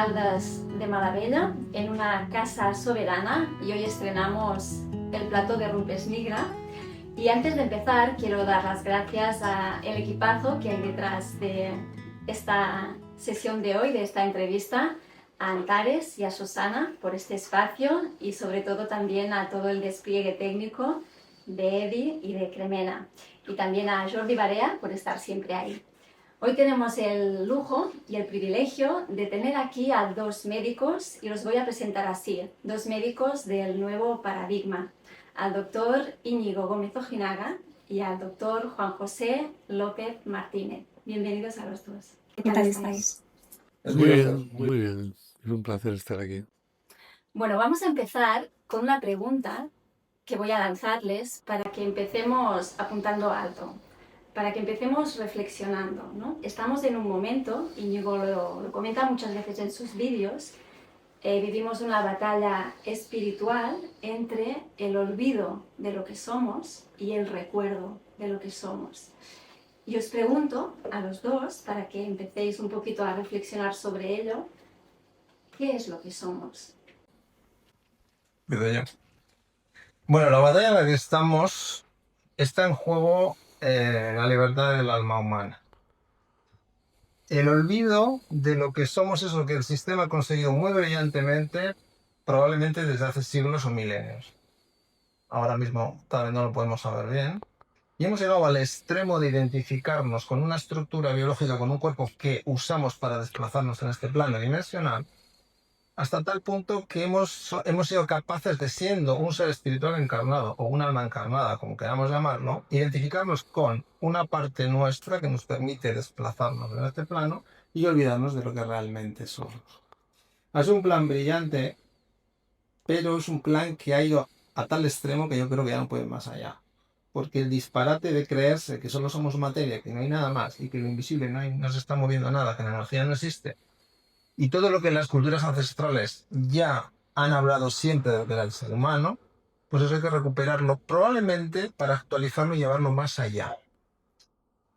Caldas de Malavella, en una casa soberana, y hoy estrenamos el plato de rumpes migra. Y antes de empezar, quiero dar las gracias al equipazo que hay detrás de esta sesión de hoy, de esta entrevista, a Antares y a Susana por este espacio y sobre todo también a todo el despliegue técnico de Edi y de Cremena. Y también a Jordi Barea por estar siempre ahí. Hoy tenemos el lujo y el privilegio de tener aquí a dos médicos y los voy a presentar así, dos médicos del nuevo paradigma, al doctor Íñigo Gómez Ojinaga y al doctor Juan José López Martínez. Bienvenidos a los dos. ¿Qué tal estáis? Muy bien, muy bien. Es un placer estar aquí. Bueno, vamos a empezar con una pregunta que voy a lanzarles para que empecemos apuntando alto, para que empecemos reflexionando, ¿no? Estamos en un momento, Íñigo lo comenta muchas veces en sus vídeos, vivimos una batalla espiritual entre el olvido de lo que somos y el recuerdo de lo que somos. Y os pregunto a los dos, para que empecéis un poquito a reflexionar sobre ello, ¿qué es lo que somos? Bueno, la batalla en la que estamos está en juego la libertad del alma humana. El olvido de lo que somos es lo que el sistema ha conseguido muy brillantemente, probablemente desde hace siglos o milenios. Ahora mismo tal vez no lo podemos saber bien. Y hemos llegado al extremo de identificarnos con una estructura biológica, con un cuerpo que usamos para desplazarnos en este plano dimensional, hasta tal punto que hemos sido capaces de, siendo un ser espiritual encarnado o un alma encarnada, como queramos llamarlo, identificarnos con una parte nuestra que nos permite desplazarnos en este plano y olvidarnos de lo que realmente somos. Es un plan brillante, pero es un plan que ha ido a tal extremo que yo creo que ya no puede ir más allá. Porque el disparate de creerse que solo somos materia, que no hay nada más y que lo invisible no se está moviendo nada, que la energía no existe, y todo lo que las culturas ancestrales ya han hablado siempre de lo que era el ser humano, pues eso hay que recuperarlo probablemente para actualizarlo y llevarlo más allá.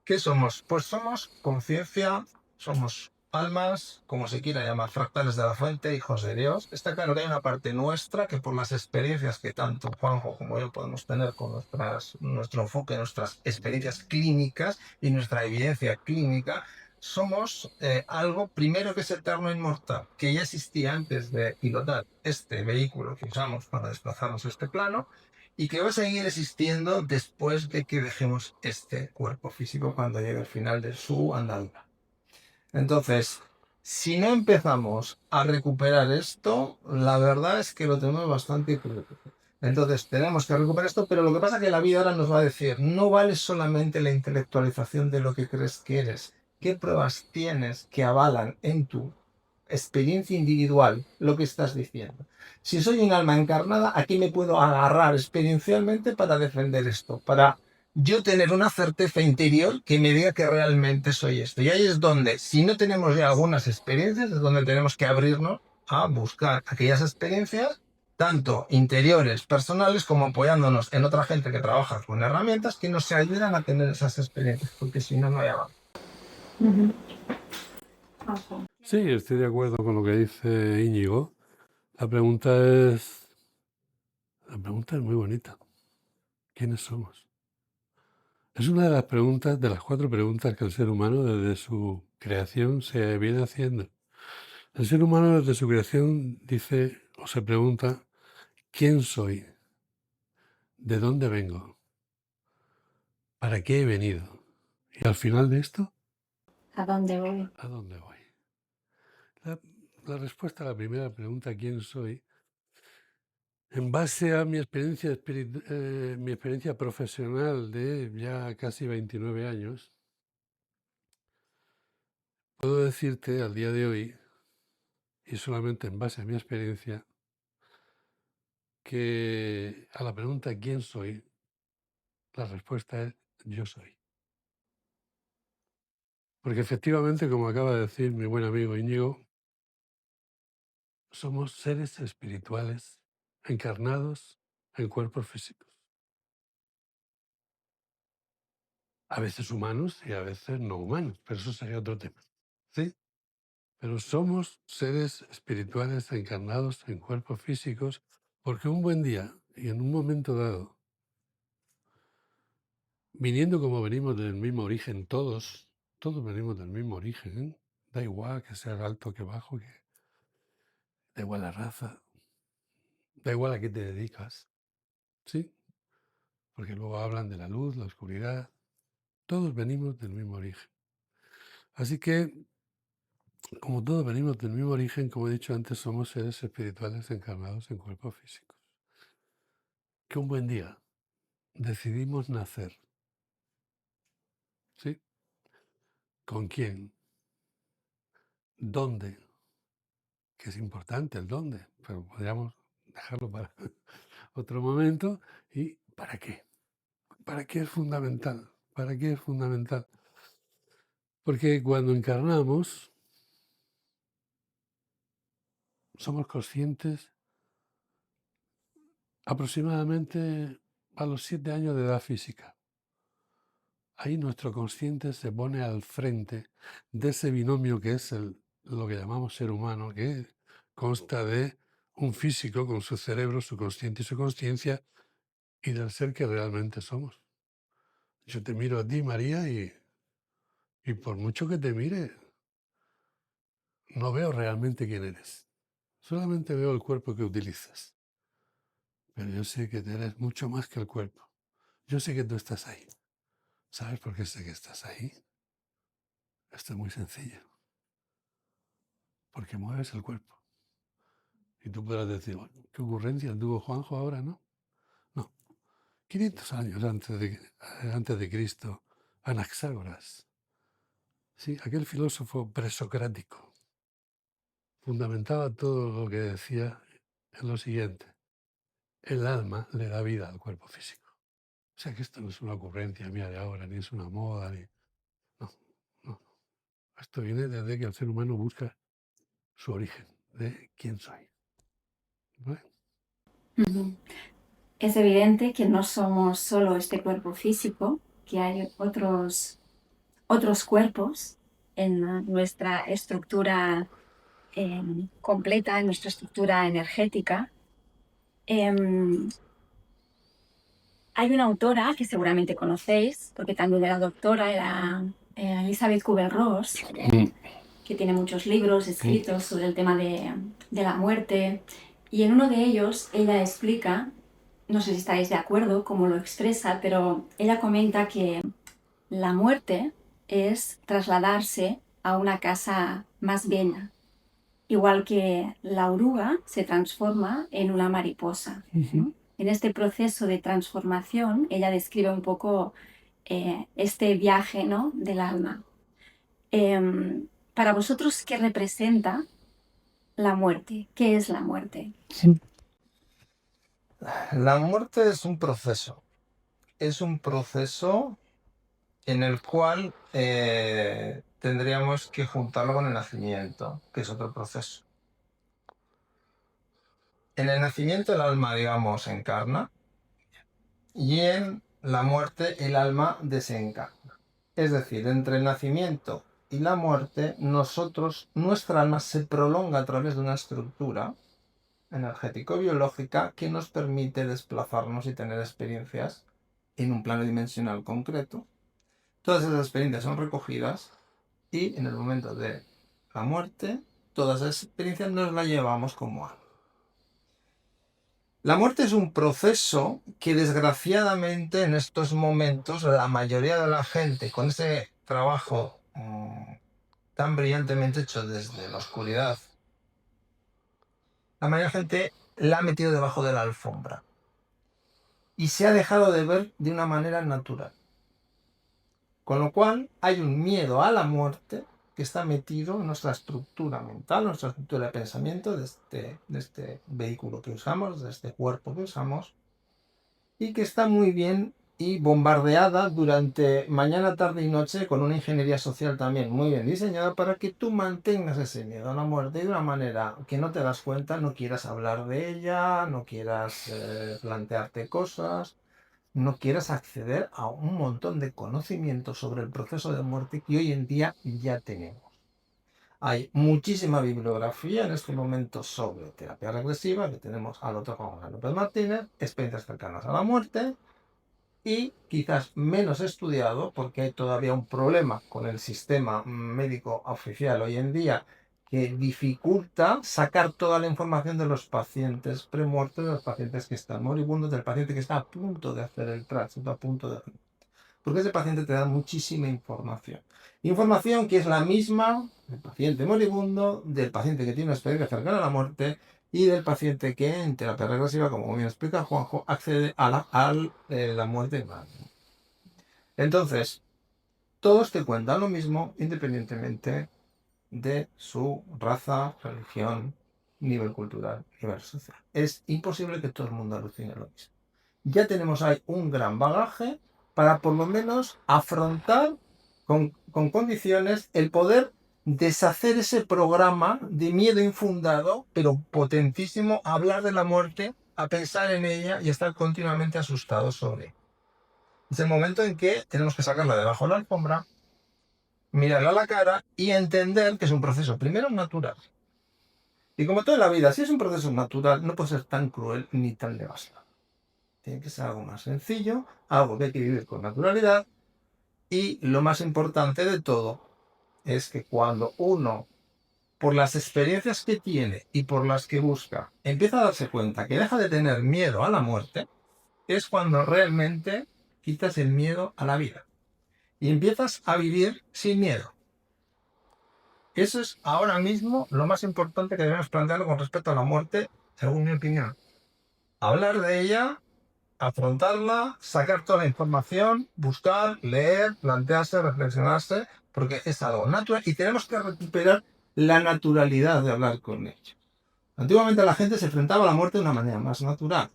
¿Qué somos? Pues somos conciencia, somos almas, como se quiera llamar, fractales de la fuente, hijos de Dios. Está claro que hay una parte nuestra que, por las experiencias que tanto Juanjo como yo podemos tener con nuestro enfoque, nuestras experiencias clínicas y nuestra evidencia clínica, somos algo primero que es eterno e inmortal, que ya existía antes de pilotar este vehículo que usamos para desplazarnos a este plano, y que va a seguir existiendo después de que dejemos este cuerpo físico cuando llegue al final de su andadura. Entonces, si no empezamos a recuperar esto, la verdad es que lo tenemos bastante crudo. Entonces, tenemos que recuperar esto, pero lo que pasa es que la vida ahora nos va a decir, no vale solamente la intelectualización de lo que crees que eres. ¿Qué pruebas tienes que avalan en tu experiencia individual lo que estás diciendo? Si soy un alma encarnada, ¿a qué me puedo agarrar experiencialmente para defender esto? Para yo tener una certeza interior que me diga que realmente soy esto. Y ahí es donde, si no tenemos ya algunas experiencias, es donde tenemos que abrirnos a buscar aquellas experiencias, tanto interiores, personales, como apoyándonos en otra gente que trabaja con herramientas que nos ayudan a tener esas experiencias, porque si no, no hay avance. Sí, estoy de acuerdo con lo que dice Íñigo. La pregunta es muy bonita. ¿Quiénes somos? Es una de las preguntas, de las 4 preguntas que el ser humano desde su creación se viene haciendo. El ser humano desde su creación dice o se pregunta, ¿quién soy? ¿De dónde vengo? ¿Para qué he venido? Y al final de esto, ¿A dónde voy? ¿a dónde voy? La respuesta a la primera pregunta, ¿quién soy? En base a mi experiencia, mi experiencia profesional de ya casi 29 años, puedo decirte al día de hoy, y solamente en base a mi experiencia, que a la pregunta ¿quién soy? La respuesta es yo soy. Porque efectivamente, como acaba de decir mi buen amigo Íñigo, somos seres espirituales encarnados en cuerpos físicos. A veces humanos y a veces no humanos, pero eso sería otro tema. ¿Sí? pero somos seres espirituales encarnados en cuerpos físicos, porque un buen día y en un momento dado, viniendo como venimos del mismo origen todos venimos del mismo origen, ¿eh? Da igual que seas alto que bajo, da igual la raza, da igual a qué te dedicas, ¿sí? Porque luego hablan de la luz, la oscuridad, todos venimos del mismo origen. Así que, como todos venimos del mismo origen, como he dicho antes, somos seres espirituales encarnados en cuerpos físicos. Que un buen día decidimos nacer, ¿sí? ¿Con quién? ¿Dónde? Que es importante el dónde, pero podríamos dejarlo para otro momento. ¿Y para qué? ¿Para qué es fundamental? ¿Para qué es fundamental? Porque cuando encarnamos, somos conscientes aproximadamente a los 7 años de edad física. Ahí nuestro consciente se pone al frente de ese binomio que es lo que llamamos ser humano, que consta de un físico con su cerebro, su consciente y su consciencia, y del ser que realmente somos. Yo te miro a ti, María, y por mucho que te mire, no veo realmente quién eres. Solamente veo el cuerpo que utilizas. Pero yo sé que eres mucho más que el cuerpo. Yo sé que tú estás ahí. ¿Sabes por qué sé que estás ahí? Esto es muy sencillo. Porque mueves el cuerpo. Y tú podrás decir, bueno, qué ocurrencia tuvo Juanjo ahora, ¿no? No. 500 años antes de Cristo, Anaxágoras, sí, aquel filósofo presocrático, fundamentaba todo lo que decía en lo siguiente: el alma le da vida al cuerpo físico. O sea que esto no es una ocurrencia mía de ahora, ni es una moda, ni... No, no. Esto viene desde que el ser humano busca su origen, de quién soy. ¿Vale? Ujú. Es evidente que no somos solo este cuerpo físico, que hay otros cuerpos en nuestra estructura completa, en nuestra estructura energética. Em, Hay una autora que seguramente conocéis, porque también era doctora, era Elizabeth Kubler-Ross, que tiene muchos libros escritos sobre el tema de la muerte. Y en uno de ellos ella explica, no sé si estáis de acuerdo cómo lo expresa, pero ella comenta que la muerte es trasladarse a una casa más bella, igual que la oruga se transforma en una mariposa, ¿no? En este proceso de transformación, ella describe un poco este viaje, ¿no?, del alma. Para vosotros, ¿qué representa la muerte? ¿Qué es la muerte? La muerte es un proceso. Es un proceso en el cual tendríamos que juntarlo con el nacimiento, que es otro proceso. En el nacimiento el alma, digamos, encarna y en la muerte el alma desencarna. Es decir, entre el nacimiento y la muerte, nuestra alma se prolonga a través de una estructura energético-biológica que nos permite desplazarnos y tener experiencias en un plano dimensional concreto. Todas esas experiencias son recogidas y en el momento de la muerte, todas esas experiencias nos las llevamos como alma. La muerte es un proceso que desgraciadamente en estos momentos la mayoría de la gente con ese trabajo tan brillantemente hecho desde la oscuridad, la mayoría de la gente la ha metido debajo de la alfombra y se ha dejado de ver de una manera natural. Con lo cual hay un miedo a la muerte que está metido en nuestra estructura mental, en nuestra estructura de pensamiento de este vehículo que usamos, de este cuerpo que usamos, y que está muy bien y bombardeada durante mañana, tarde y noche con una ingeniería social también muy bien diseñada para que tú mantengas ese miedo a la muerte y de una manera que no te das cuenta, no quieras hablar de ella, no quieras plantearte cosas, no quieras acceder a un montón de conocimientos sobre el proceso de muerte que hoy en día ya tenemos. Hay muchísima bibliografía en este momento sobre terapia regresiva, que tenemos al otro Juan López Martínez, experiencias cercanas a la muerte, y quizás menos estudiado porque hay todavía un problema con el sistema médico oficial hoy en día que dificulta sacar toda la información de los pacientes premuertos, de los pacientes que están moribundos, del paciente que está a punto de hacer el tránsito, a punto de... Porque ese paciente te da muchísima información. Información que es la misma del paciente moribundo, del paciente que tiene una experiencia cercana a la muerte y del paciente que en terapia regresiva, como bien explica Juanjo, accede a la muerte. Entonces, todos te cuentan lo mismo independientemente de su raza, religión, nivel cultural, nivel social. Es imposible que todo el mundo alucine lo mismo. Ya tenemos ahí un gran bagaje para por lo menos afrontar con condiciones el poder deshacer ese programa de miedo infundado, pero potentísimo, a hablar de la muerte, a pensar en ella y a estar continuamente asustados sobre ella. Es el momento en que tenemos que sacarla debajo de la alfombra, mirarla a la cara y entender que es un proceso, primero, natural. Y como toda la vida, si es un proceso natural, no puede ser tan cruel ni tan devastador. Tiene que ser algo más sencillo, algo que hay que vivir con naturalidad. Y lo más importante de todo es que cuando uno, por las experiencias que tiene y por las que busca, empieza a darse cuenta que deja de tener miedo a la muerte, es cuando realmente quitas el miedo a la vida. Y empiezas a vivir sin miedo. Eso es ahora mismo lo más importante que debemos plantear con respecto a la muerte, según mi opinión. Hablar de ella, afrontarla, sacar toda la información, buscar, leer, plantearse, reflexionarse, porque es algo natural y tenemos que recuperar la naturalidad de hablar con ello. Antiguamente la gente se enfrentaba a la muerte de una manera más natural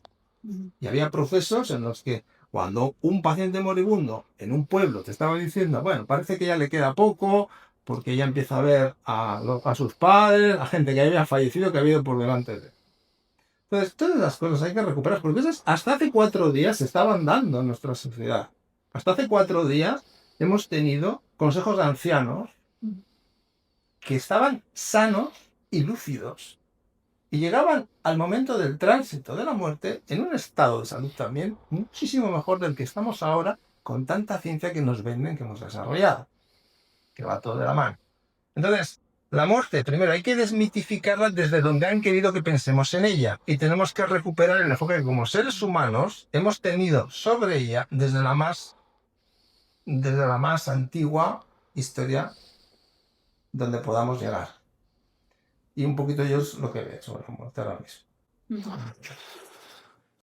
y había procesos en los que cuando un paciente moribundo en un pueblo te estaba diciendo, bueno, parece que ya le queda poco, porque ya empieza a ver a sus padres, a gente que había fallecido, que había ido por delante de él. Entonces, todas las cosas hay que recuperar, porque esas hasta hace 4 días se estaban dando en nuestra sociedad. Hasta hace 4 días hemos tenido consejos de ancianos que estaban sanos y lúcidos y llegaban al momento del tránsito de la muerte en un estado de salud también muchísimo mejor del que estamos ahora con tanta ciencia que nos venden, que hemos desarrollado, que va todo de la mano. Entonces, la muerte, primero, hay que desmitificarla desde donde han querido que pensemos en ella. Y tenemos que recuperar el enfoque que como seres humanos hemos tenido sobre ella desde la más antigua historia donde podamos llegar. Y un poquito yo es lo que veo sobre la muerte ahora mismo.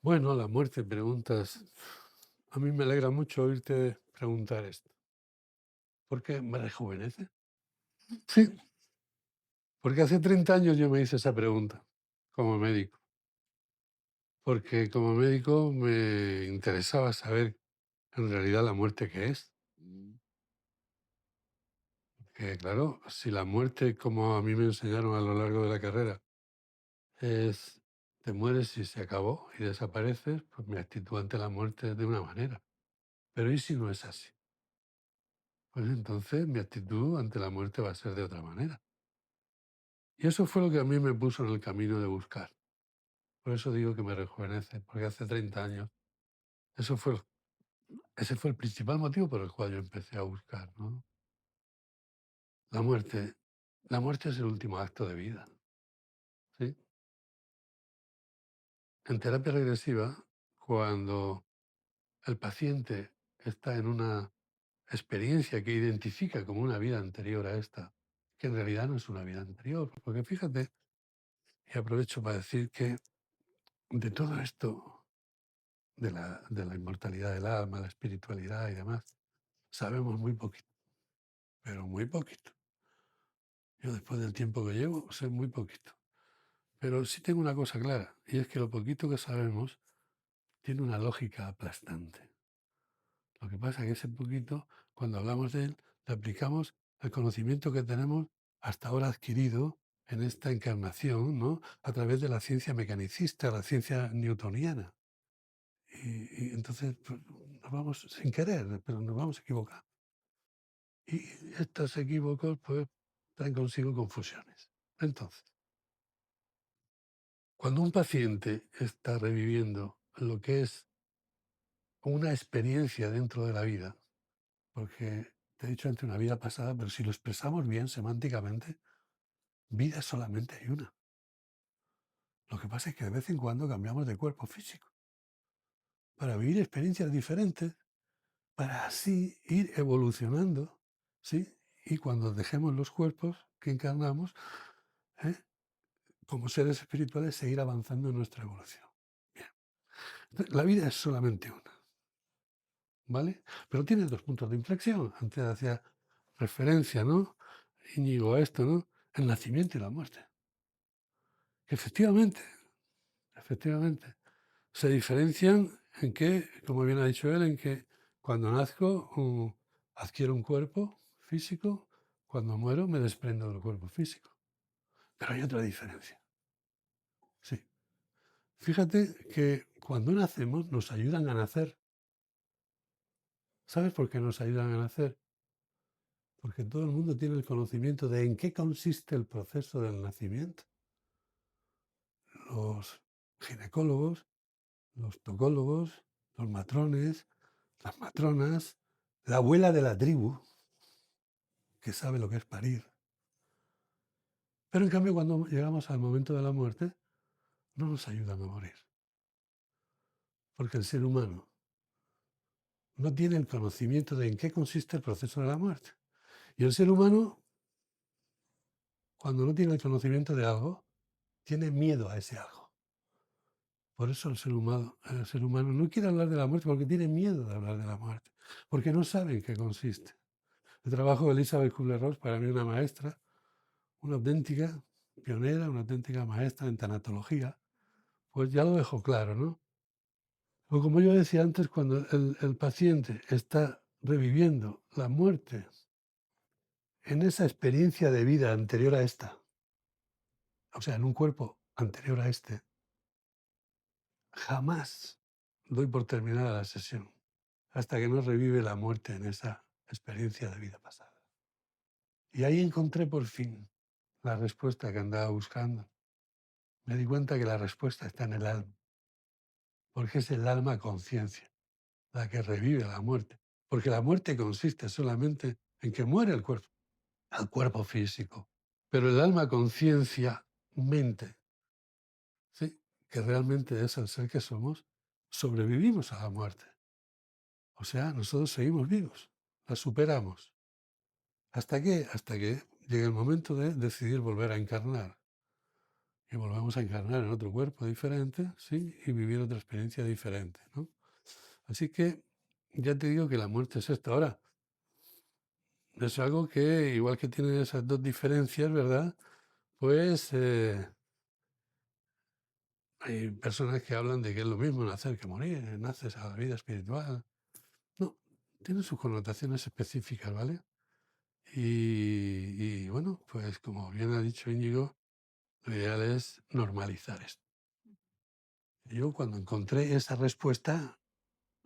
Bueno, la muerte, preguntas. A mí me alegra mucho oírte preguntar esto. Porque me rejuvenece. Sí, porque hace 30 años yo me hice esa pregunta como médico. Porque como médico me interesaba saber en realidad la muerte qué es. Que claro, si la muerte, como a mí me enseñaron a lo largo de la carrera, es te mueres y se acabó y desapareces, pues mi actitud ante la muerte es de una manera. Pero ¿y si no es así? Pues entonces mi actitud ante la muerte va a ser de otra manera. Y eso fue lo que a mí me puso en el camino de buscar. Por eso digo que me rejuvenece, porque hace 30 años ese fue el principal motivo por el cual yo empecé a buscar, ¿no? La muerte, la muerte es el último acto de vida, ¿sí? En terapia regresiva, cuando el paciente está en una experiencia que identifica como una vida anterior a esta, que en realidad no es una vida anterior, porque fíjate, y aprovecho para decir que de todo esto, de la inmortalidad del alma, la espiritualidad y demás, sabemos muy poquito, pero muy poquito. Yo después del tiempo que llevo, sé muy poquito. Pero sí tengo una cosa clara, y es que lo poquito que sabemos tiene una lógica aplastante. Lo que pasa es que ese poquito, cuando hablamos de él, le aplicamos el conocimiento que tenemos hasta ahora adquirido en esta encarnación, ¿no? A través de la ciencia mecanicista, la ciencia newtoniana. Y entonces pues, nos vamos sin querer, pero nos vamos a equivocar. Y estos equívocos, pues traen consigo confusiones. Entonces, cuando un paciente está reviviendo lo que es una experiencia dentro de la vida, porque te he dicho antes una vida pasada, pero si lo expresamos bien semánticamente, vida solamente hay una. Lo que pasa es que de vez en cuando cambiamos de cuerpo físico para vivir experiencias diferentes, para así ir evolucionando, ¿sí? Y cuando dejemos los cuerpos que encarnamos, ¿eh? Como seres espirituales, seguir avanzando en nuestra evolución. Bien. Entonces, la vida es solamente una, ¿vale? Pero tiene dos puntos de inflexión. Antes hacía referencia, ¿no? Íñigo a esto, ¿no? El nacimiento y la muerte. Efectivamente, efectivamente. Se diferencian en que, como bien ha dicho él, en que cuando nazco adquiero un cuerpo físico, cuando muero me desprendo del cuerpo físico. Pero hay otra diferencia. Sí. Fíjate que cuando nacemos nos ayudan a nacer. ¿Sabes por qué nos ayudan a nacer? Porque todo el mundo tiene el conocimiento de en qué consiste el proceso del nacimiento. Los ginecólogos, los tocólogos, los matrones, las matronas, la abuela de la tribu, que sabe lo que es parir. Pero en cambio, cuando llegamos al momento de la muerte, no nos ayudan a morir. Porque el ser humano no tiene el conocimiento de en qué consiste el proceso de la muerte. Y el ser humano, cuando no tiene el conocimiento de algo, tiene miedo a ese algo. Por eso el ser humano no quiere hablar de la muerte porque tiene miedo de hablar de la muerte, porque no sabe en qué consiste. El trabajo de Elizabeth Kubler-Ross, para mí una maestra, una auténtica pionera, una auténtica maestra en tanatología, pues ya lo dejó claro, ¿no? O como yo decía antes, cuando el paciente está reviviendo la muerte en esa experiencia de vida anterior a esta, o sea, en un cuerpo anterior a este, jamás doy por terminada la sesión hasta que no revive la muerte en esa experiencia de vida pasada. Y ahí encontré por fin la respuesta que andaba buscando. Me di cuenta que la respuesta está en el alma, porque es el alma conciencia la que revive la muerte. Porque la muerte consiste solamente en que muere el cuerpo físico. Pero el alma conciencia, mente, ¿sí? Que realmente es el ser que somos, sobrevivimos a la muerte. O sea, nosotros seguimos vivos, la superamos. ¿Hasta qué? Hasta que llega el momento de decidir volver a encarnar. Y volvemos a encarnar en otro cuerpo diferente, ¿sí? Y vivir otra experiencia diferente, ¿no? Así que ya te digo que la muerte es esto. Ahora, es algo que, igual que tiene esas dos diferencias, ¿verdad? Pues hay personas que hablan de que es lo mismo nacer que morir, naces a la vida espiritual. No, tiene sus connotaciones específicas, ¿vale? Y bueno, pues como bien ha dicho Íñigo, lo ideal es normalizar esto. Yo cuando encontré esa respuesta,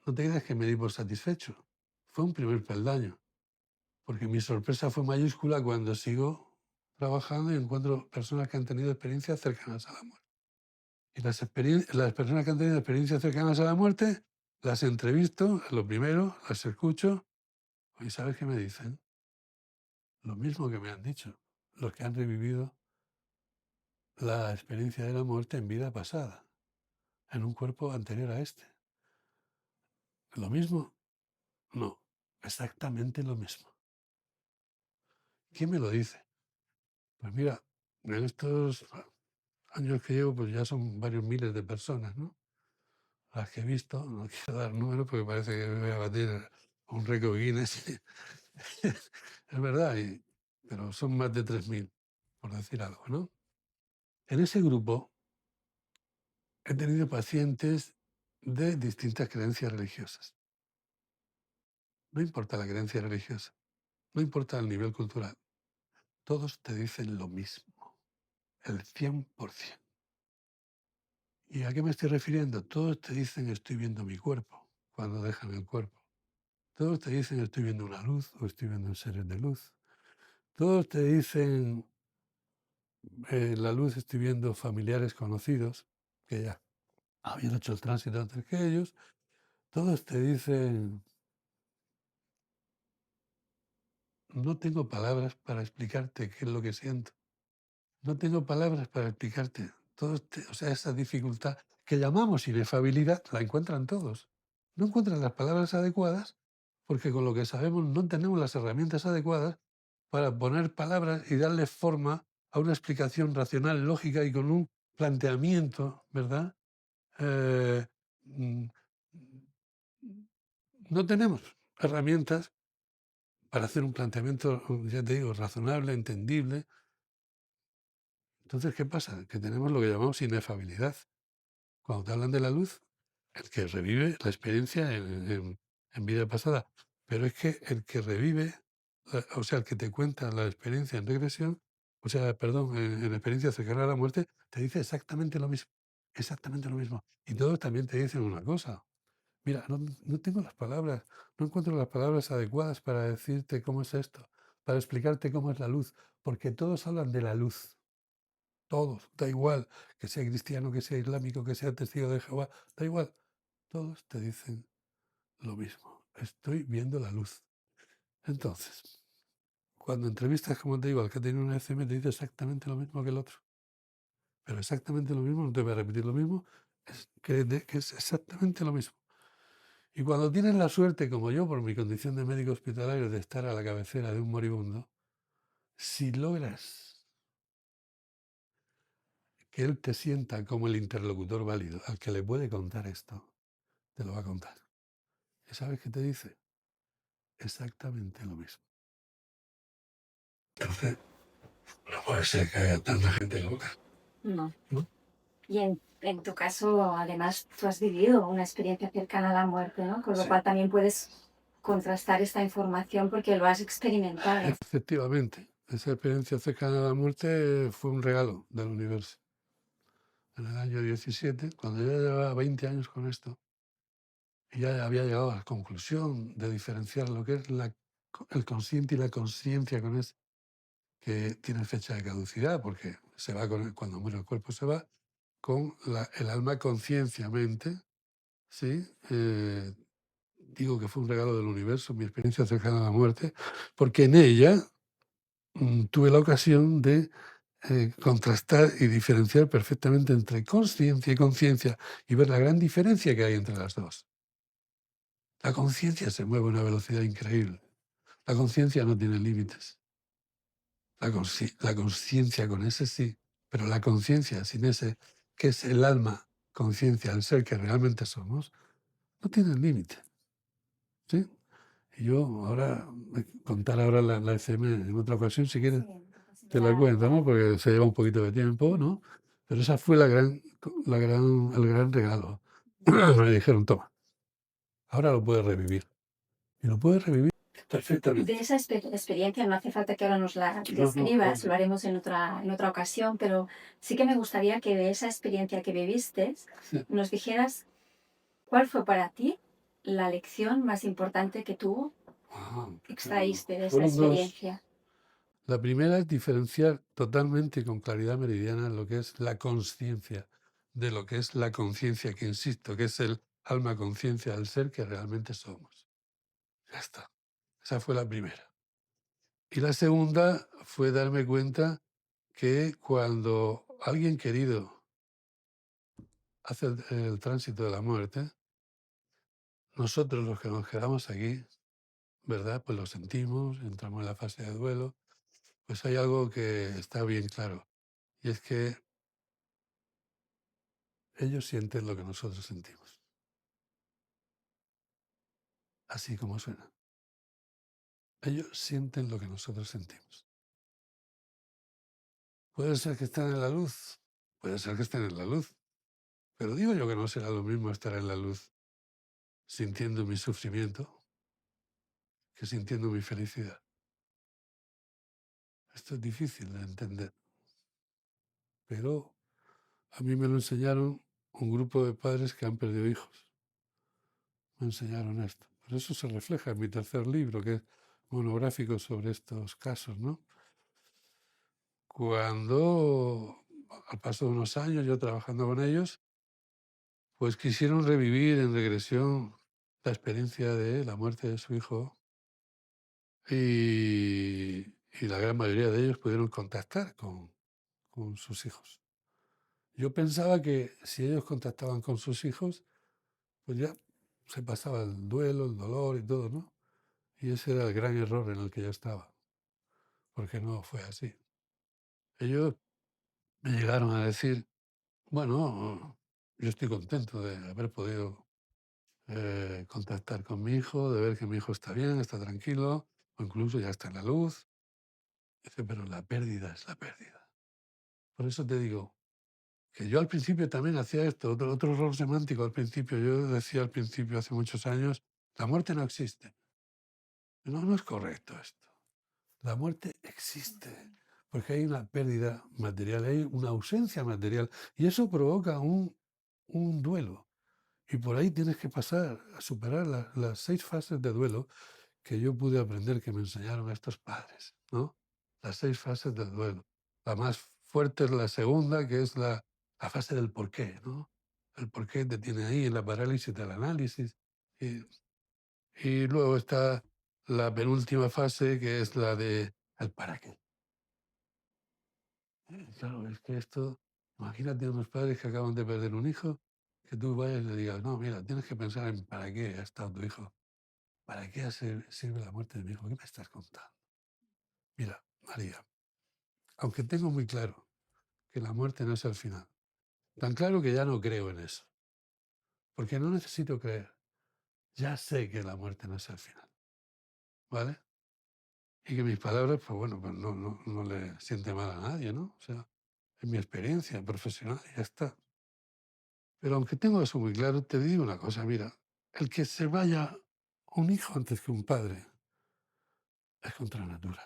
no te creas que me di por satisfecho. Fue un primer peldaño, porque mi sorpresa fue mayúscula cuando sigo trabajando y encuentro personas que han tenido experiencias cercanas a la muerte. Y las personas que han tenido experiencias cercanas a la muerte, las entrevisto, lo primero, las escucho, y ¿sabes qué me dicen? Lo mismo que me han dicho los que han revivido la experiencia de la muerte en vida pasada, en un cuerpo anterior a este. ¿Lo mismo? No, exactamente lo mismo. ¿Quién me lo dice? Pues mira, en estos años que llevo, pues ya son varios miles de personas, ¿no? Las que he visto, no quiero dar números porque parece que me voy a batir un récord Guinness. Es verdad, pero son más de 3.000, por decir algo, ¿no? En ese grupo he tenido pacientes de distintas creencias religiosas. No importa la creencia religiosa, no importa el nivel cultural, todos te dicen lo mismo, el 100%. ¿Y a qué me estoy refiriendo? Todos te dicen estoy viendo mi cuerpo cuando dejan el cuerpo. Todos te dicen estoy viendo una luz o estoy viendo seres de luz. Todos te dicen, en la luz estoy viendo familiares conocidos, que ya habían hecho el tránsito antes que ellos. Todos te dicen, no tengo palabras para explicarte qué es lo que siento. No tengo palabras para explicarte. O sea, esa dificultad que llamamos inefabilidad la encuentran todos. No encuentran las palabras adecuadas porque con lo que sabemos no tenemos las herramientas adecuadas para poner palabras y darle forma a una explicación racional, lógica y con un planteamiento, ¿verdad? Eh, mm, no tenemos herramientas para hacer un planteamiento, ya te digo, razonable, entendible. Entonces, ¿qué pasa? Que tenemos lo que llamamos inefabilidad. Cuando te hablan de la luz, el que revive la experiencia en vida pasada. Pero es que el que revive, o sea, el que te cuenta la experiencia en regresión, o sea, perdón, en experiencia cercana a la muerte, te dice exactamente lo mismo. Exactamente lo mismo. Y todos también te dicen una cosa. Mira, no tengo las palabras, no encuentro las palabras adecuadas para decirte cómo es esto, para explicarte cómo es la luz, porque todos hablan de la luz. Todos, da igual, que sea cristiano, que sea islámico, que sea testigo de Jehová, da igual. Todos te dicen lo mismo. Estoy viendo la luz. Entonces, cuando entrevistas, como te digo, al que tiene una ECM, te dice exactamente lo mismo que el otro. Pero exactamente lo mismo, no te voy a repetir lo mismo, créete que es exactamente lo mismo. Y cuando tienes la suerte, como yo, por mi condición de médico hospitalario, de estar a la cabecera de un moribundo, si logras que él te sienta como el interlocutor válido, al que le puede contar esto, te lo va a contar. ¿Y sabes qué te dice? Exactamente lo mismo. Entonces, no puede ser que haya tanta gente loca. No. ¿No? Y en tu caso, además, tú has vivido una experiencia cercana a la muerte, ¿no? Con lo Sí. cual también puedes contrastar esta información porque lo has experimentado. Efectivamente, esa experiencia cercana a la muerte fue un regalo del universo. En el año 17, cuando yo ya llevaba 20 años con esto, y ya había llegado a la conclusión de diferenciar lo que es el consciente y la conciencia con eso, que tiene fecha de caducidad, porque se va cuando muere el cuerpo se va, con el alma conciencia-mente, ¿sí? Digo que fue un regalo del universo, mi experiencia cercana a la muerte, porque en ella tuve la ocasión de contrastar y diferenciar perfectamente entre consciencia y conciencia y ver la gran diferencia que hay entre las dos. La conciencia se mueve a una velocidad increíble. La conciencia no tiene límites. La conciencia con ese sí, pero la conciencia sin ese, que es el alma, conciencia, el ser que realmente somos, no tiene límite. ¿Sí? Y yo ahora, contar ahora la ECM en otra ocasión, si quieres, te la cuento, ¿no? Porque se lleva un poquito de tiempo, ¿no? Pero esa fue el gran regalo. Me dijeron, toma, ahora lo puedes revivir. Y lo puedes revivir perfectamente. De esa experiencia no hace falta que ahora nos la No, describas, lo haremos en otra ocasión, pero sí que me gustaría que de esa experiencia que viviste Sí. nos dijeras cuál fue para ti la lección más importante que tú extraíste de esa Fueron dos. experiencia. La primera es diferenciar totalmente y con claridad meridiana lo que es la conciencia de lo que es la conciencia, que insisto, que es el alma conciencia del ser que realmente somos. Ya está. Esa fue la primera. Y la segunda fue darme cuenta que cuando alguien querido hace el tránsito de la muerte, nosotros los que nos quedamos aquí, ¿verdad? Pues lo sentimos, entramos en la fase de duelo, pues hay algo que está bien claro, y es que ellos sienten lo que nosotros sentimos, así como suena. Ellos sienten lo que nosotros sentimos. Puede ser que estén en la luz, puede ser que estén en la luz, pero digo yo que no será lo mismo estar en la luz sintiendo mi sufrimiento que sintiendo mi felicidad. Esto es difícil de entender, pero a mí me lo enseñaron un grupo de padres que han perdido hijos. Me enseñaron esto. Por eso se refleja en mi tercer libro, que es monográfico sobre estos casos, ¿no? cuando, al paso de unos años, yo trabajando con ellos, pues quisieron revivir en regresión la experiencia de la muerte de su hijo y la gran mayoría de ellos pudieron contactar con sus hijos. Yo pensaba que si ellos contactaban con sus hijos, pues ya se pasaba el duelo, el dolor y todo, ¿no? Y ese era el gran error en el que yo estaba, porque no fue así. Ellos me llegaron a decir, bueno, yo estoy contento de haber podido contactar con mi hijo, de ver que mi hijo está bien, está tranquilo, o incluso ya está en la luz. Dice, pero la pérdida es la pérdida. Por eso te digo que yo al principio también hacía esto, otro error semántico al principio. Yo decía al principio, hace muchos años, la muerte no existe. No, no es correcto esto. La muerte existe, porque hay una pérdida material, hay una ausencia material, y eso provoca un duelo. Y por ahí tienes que pasar a superar las 6 fases de duelo que yo pude aprender, que me enseñaron estos padres, ¿no? Las 6 fases del duelo. La más fuerte es la segunda, que es la fase del porqué, ¿no? El porqué te tiene ahí en la parálisis del análisis. Y, y luego está la penúltima fase, que es la de el para qué. Claro, es que esto, imagínate unos padres que acaban de perder un hijo, que tú vayas y le digas, no, mira, tienes que pensar en para qué ha estado tu hijo. ¿Para qué sirve la muerte de mi hijo? ¿Qué me estás contando? Mira, María, aunque tengo muy claro que la muerte no es el final, tan claro que ya no creo en eso, porque no necesito creer, ya sé que la muerte no es el final, ¿vale? Y que mis palabras, pues bueno, pues no le siente mal a nadie, ¿no? O sea, es mi experiencia profesional y ya está. Pero aunque tengo eso muy claro, te digo una cosa, mira, el que se vaya un hijo antes que un padre es contra natura,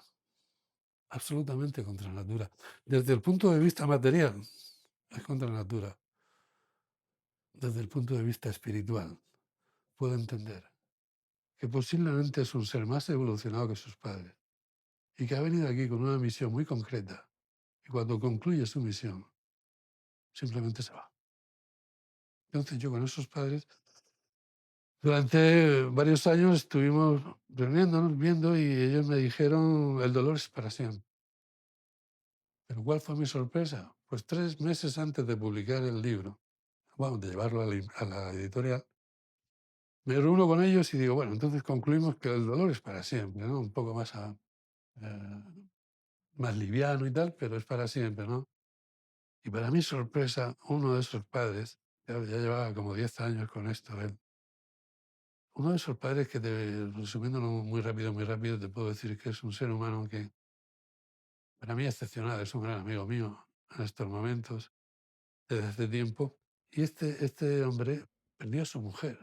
absolutamente contra natura. Desde el punto de vista material, es contra natura. Desde el punto de vista espiritual, puedo entender que posiblemente es un ser más evolucionado que sus padres y que ha venido aquí con una misión muy concreta y cuando concluye su misión, simplemente se va. Entonces yo con esos padres, durante varios años estuvimos reuniéndonos, viendo y ellos me dijeron, el dolor es para siempre. Pero ¿cuál fue mi sorpresa? Pues 3 meses antes de publicar el libro, bueno, de llevarlo a la editorial, me reúno con ellos y digo, bueno, entonces concluimos que el dolor es para siempre, ¿no? Un poco más, eh, más liviano y tal, pero es para siempre, ¿no? Y para mi sorpresa, uno de esos padres, ya llevaba como 10 años con esto, él, uno de esos padres que, resumiéndolo muy rápido, te puedo decir que es un ser humano que para mí es excepcional, es un gran amigo mío en estos momentos, desde hace tiempo. Y este hombre perdió a su mujer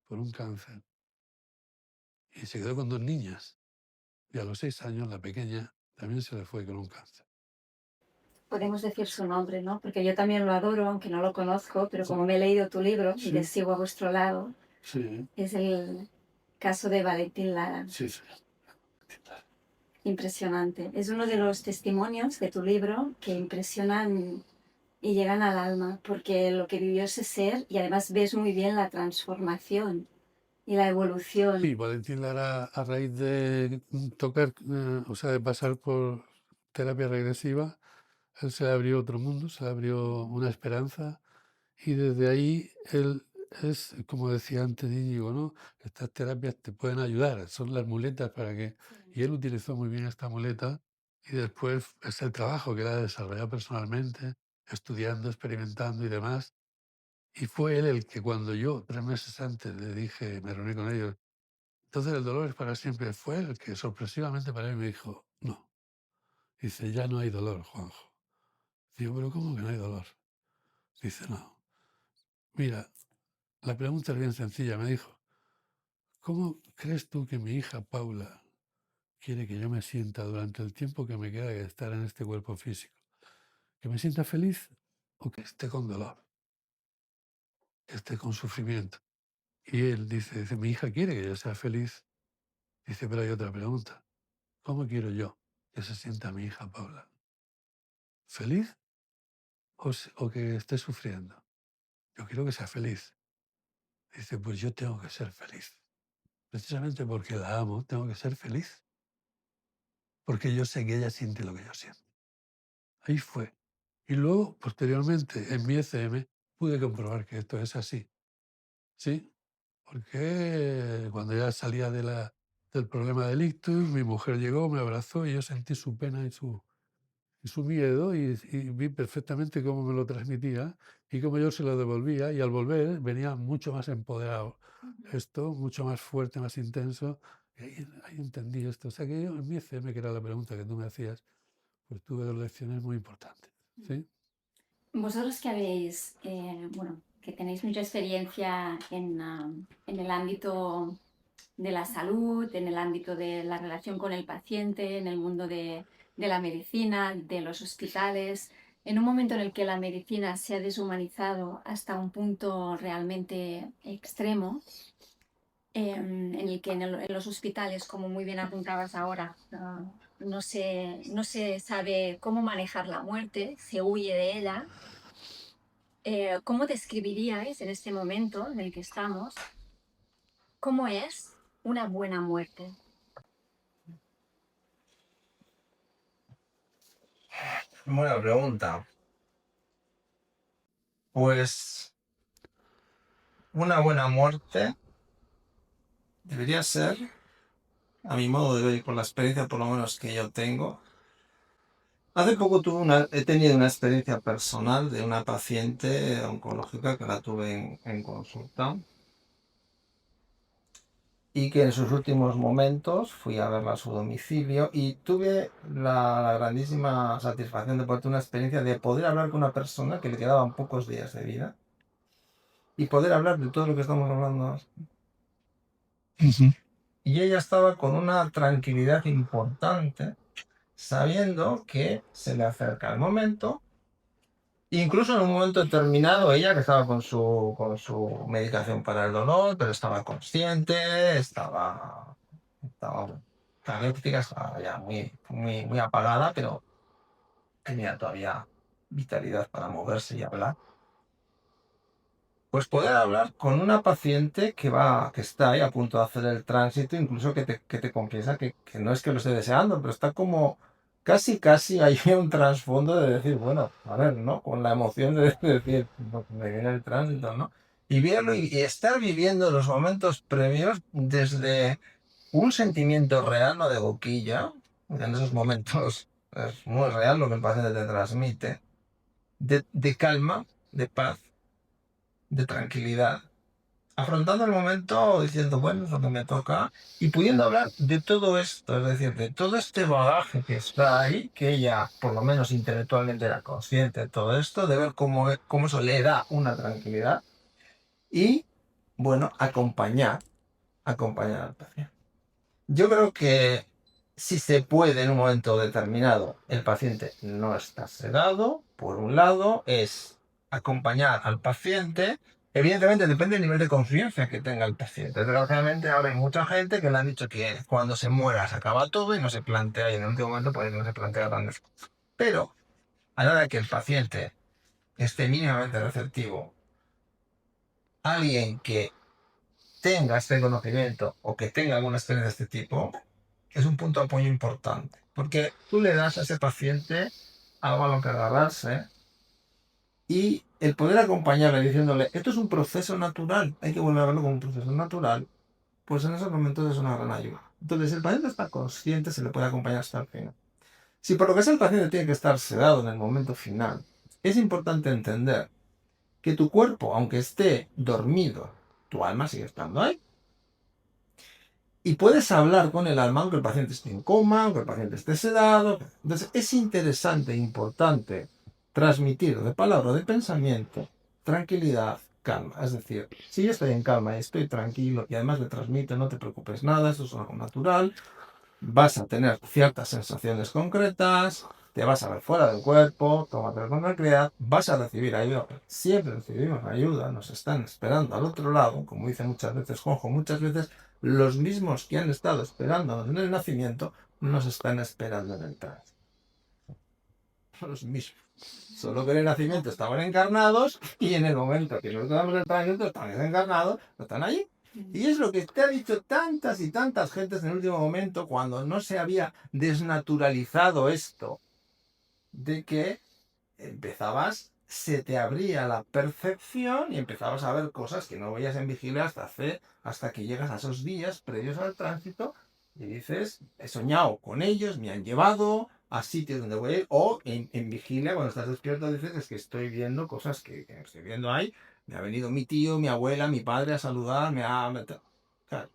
por un cáncer y se quedó con 2 niñas. Y a los 6 años la pequeña también se le fue con un cáncer. Podemos decir su nombre, ¿no? Porque yo también lo adoro, aunque no lo conozco, pero como me he leído tu libro y Sí, sigo a vuestro lado, sí, es el caso de Valentín Lara. sí, sí. Impresionante. Es uno de los testimonios de tu libro que impresionan y llegan al alma, porque lo que vivió ese ser, y además ves muy bien la transformación y la evolución. Sí, Valentín Lara, a raíz de tocar, o sea, de pasar por terapia regresiva, él se le abrió otro mundo, se le abrió una esperanza y desde ahí él es, como decía antes Íñigo, ¿no? Estas terapias te pueden ayudar, son las muletas para que... Y él utilizó muy bien esta muleta y después es el trabajo que él ha desarrollado personalmente, estudiando, experimentando y demás. Y fue él el que cuando yo, 3 meses antes, le dije, me reuní con ellos, entonces el dolor es para siempre, fue el que sorpresivamente para mí me dijo, no. Dice, ya no hay dolor, Juanjo. Digo, pero ¿cómo que no hay dolor? Dice, no. Mira, la pregunta es bien sencilla, me dijo, ¿cómo crees tú que mi hija Paula quiere que yo me sienta durante el tiempo que me queda de estar en este cuerpo físico? ¿Que me sienta feliz o que esté con dolor, que esté con sufrimiento? Y él dice, mi hija quiere que yo sea feliz. Dice, pero hay otra pregunta. ¿Cómo quiero yo que se sienta mi hija Paula? ¿Feliz o que esté sufriendo? Yo quiero que sea feliz. Dice, pues yo tengo que ser feliz. Precisamente porque la amo, tengo que ser feliz. Porque yo sé que ella siente lo que yo siento. Ahí fue. Y luego, posteriormente, en mi ECM, pude comprobar que esto es así. ¿Sí? Porque cuando ya salía del problema del ictus, mi mujer llegó, me abrazó y yo sentí su pena y su miedo y vi perfectamente cómo me lo transmitía y cómo yo se lo devolvía y al volver venía mucho más empoderado esto, mucho más fuerte, más intenso. Y ahí entendí esto. O sea que yo en mi ECM, que era la pregunta que tú me hacías, pues tuve 2 lecciones muy importantes. ¿Sí? Vosotros que habéis, bueno, que tenéis mucha experiencia en el ámbito de la salud, en el ámbito de la relación con el paciente, en el mundo de la medicina, de los hospitales, en un momento en el que la medicina se ha deshumanizado hasta un punto realmente extremo, en el que en los hospitales, como muy bien apuntabas ahora, no se sabe cómo manejar la muerte, se huye de ella. ¿Cómo describiríais en este momento en el que estamos cómo es una buena muerte? Buena pregunta. Pues una buena muerte debería ser, a mi modo de ver y por la experiencia por lo menos que yo tengo. Hace poco he tenido una experiencia personal de una paciente oncológica que la tuve en consulta y que en sus últimos momentos fui a verla a su domicilio y tuve la grandísima satisfacción de poder tener una experiencia de poder hablar con una persona que le quedaban pocos días de vida y poder hablar de todo lo que estamos hablando. Ujú. Y ella estaba con una tranquilidad importante, sabiendo que se le acerca el momento. Incluso en un momento determinado, ella que estaba con su medicación para el dolor, pero estaba consciente, estaba caléctica, estaba ya muy apagada, pero tenía todavía vitalidad para moverse y hablar. Pues poder hablar con una paciente que está ahí a punto de hacer el tránsito, incluso que te confiesa que no es que lo esté deseando, pero está como casi hay un trasfondo de decir, bueno, a ver, ¿no? Con la emoción de decir, "No, me viene el tránsito, ¿no? Y verlo y estar viviendo los momentos previos desde un sentimiento real, no de boquilla, porque en esos momentos es muy real lo que el paciente te transmite, de calma, de paz, de tranquilidad afrontando el momento diciendo, bueno, es lo que me toca, y pudiendo hablar de todo esto, es decir, de todo este bagaje que está ahí, que ella, por lo menos intelectualmente, era consciente de todo esto, de ver cómo eso le da una tranquilidad, y, bueno, acompañar al paciente. Yo creo que si se puede en un momento determinado, el paciente no está sedado, por un lado, es acompañar al paciente. Evidentemente depende del nivel de conciencia que tenga el paciente. Desgraciadamente ahora hay mucha gente que le han dicho que cuando se muera se acaba todo y no se plantea, y en el último momento pues no se plantea grandes cosas. Pero a la hora de que el paciente esté mínimamente receptivo, alguien que tenga este conocimiento o que tenga alguna experiencia de este tipo, es un punto de apoyo importante. Porque tú le das a ese paciente algo a lo que agarrarse y el poder acompañarle diciéndole, esto es un proceso natural, hay que volver a verlo como un proceso natural, pues en esos momentos es una gran ayuda. Entonces, si el paciente está consciente, se le puede acompañar hasta el final. Si por lo que sea el paciente tiene que estar sedado en el momento final, es importante entender que tu cuerpo, aunque esté dormido, tu alma sigue estando ahí. Y puedes hablar con el alma aunque el paciente esté en coma, aunque el paciente esté sedado. Entonces es interesante e importante transmitir de palabra o de pensamiento tranquilidad, calma. Es decir, si yo estoy en calma y estoy tranquilo y además le transmito no te preocupes nada, esto es algo natural, vas a tener ciertas sensaciones concretas, te vas a ver fuera del cuerpo, tómatelo con tranquilidad, vas a recibir ayuda. Siempre recibimos ayuda, nos están esperando al otro lado, como dice muchas veces Juanjo, muchas veces los mismos que han estado esperándonos en el nacimiento nos están esperando en el tránsito. los mismos. Solo que en el nacimiento estaban encarnados y en el momento que nosotros damos el tratamiento están desencarnados, no están allí. Y es lo que te ha dicho tantas y tantas gentes en el último momento cuando no se había desnaturalizado esto, de que empezabas, se te abría la percepción y empezabas a ver cosas que no veías en vigilia hasta que llegas a esos días previos al tránsito y dices, he soñado con ellos, me han llevado a sitios donde voy a ir, o en vigilia, cuando estás despierto, dices, es que estoy viendo cosas que estoy viendo ahí, me ha venido mi tío, mi abuela, mi padre a saludar, Claro.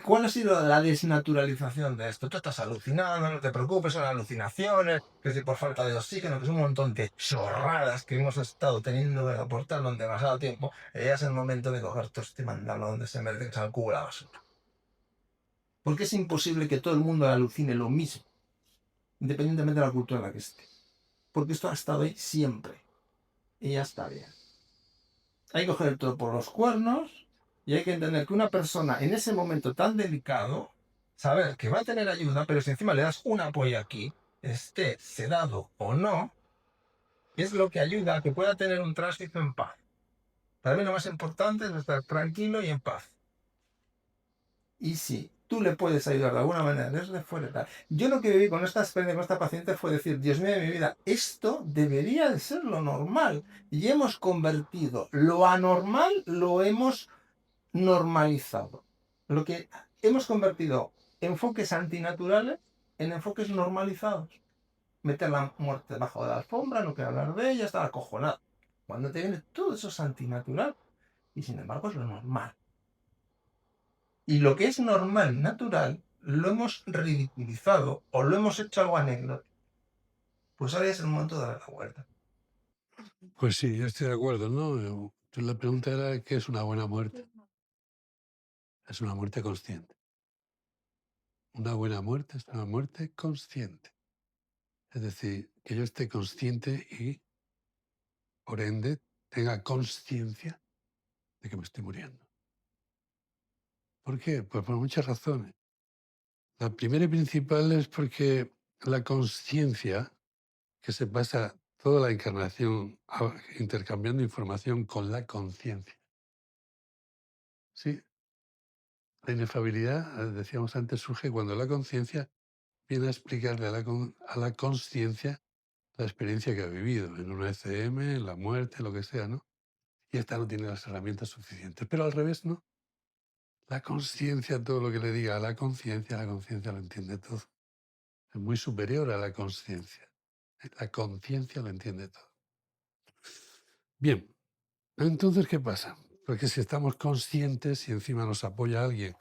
¿Cuál ha sido la desnaturalización de esto? Tú estás alucinando, no te preocupes, son alucinaciones, que si por falta de oxígeno, que es un montón de chorradas que hemos estado teniendo que aportarlo en demasiado tiempo. Y ya es el momento de coger todo esto y mandarlo donde se merece, al cubo de la basura. Porque es imposible que todo el mundo alucine lo mismo, independientemente de la cultura en la que esté. Porque esto ha estado ahí siempre. Y ya está bien. Hay que coger el toro por los cuernos y hay que entender que una persona en ese momento tan delicado, saber que va a tener ayuda, pero si encima le das un apoyo aquí, esté sedado o no, es lo que ayuda a que pueda tener un tránsito en paz. Para mí lo más importante es estar tranquilo y en paz. Y si tú le puedes ayudar de alguna manera desde fuera y tal. Yo lo que viví con esta experiencia, con esta paciente, fue decir, Dios mío de mi vida, esto debería de ser lo normal. Y hemos convertido lo anormal, lo hemos normalizado. Lo que hemos convertido enfoques antinaturales en enfoques normalizados. Meter la muerte debajo de la alfombra, no quiero hablar de ella, estar acojonado. Cuando te viene todo eso es antinatural y sin embargo es lo normal. Y lo que es normal, natural, lo hemos ridiculizado o lo hemos hecho algo anecdótico. Pues ahora es el momento de dar la vuelta. Pues sí, yo estoy de acuerdo, ¿no? La pregunta era, ¿qué es una buena muerte? Es una muerte consciente. Una buena muerte es una muerte consciente. Es decir, que yo esté consciente y, por ende, tenga conciencia de que me estoy muriendo. ¿Por qué? Pues por muchas razones. La primera y principal es porque la conciencia, que se pasa toda la encarnación intercambiando información con la conciencia. Sí, la inefabilidad, decíamos antes, surge cuando la conciencia viene a explicarle a la conciencia la experiencia que ha vivido en una ECM, en la muerte, lo que sea, ¿no? Y esta no tiene las herramientas suficientes. Pero al revés, ¿no? La conciencia, todo lo que le diga a la conciencia lo entiende todo. Es muy superior a la conciencia. La conciencia lo entiende todo. Bien, entonces, ¿qué pasa? Porque si estamos conscientes y encima nos apoya alguien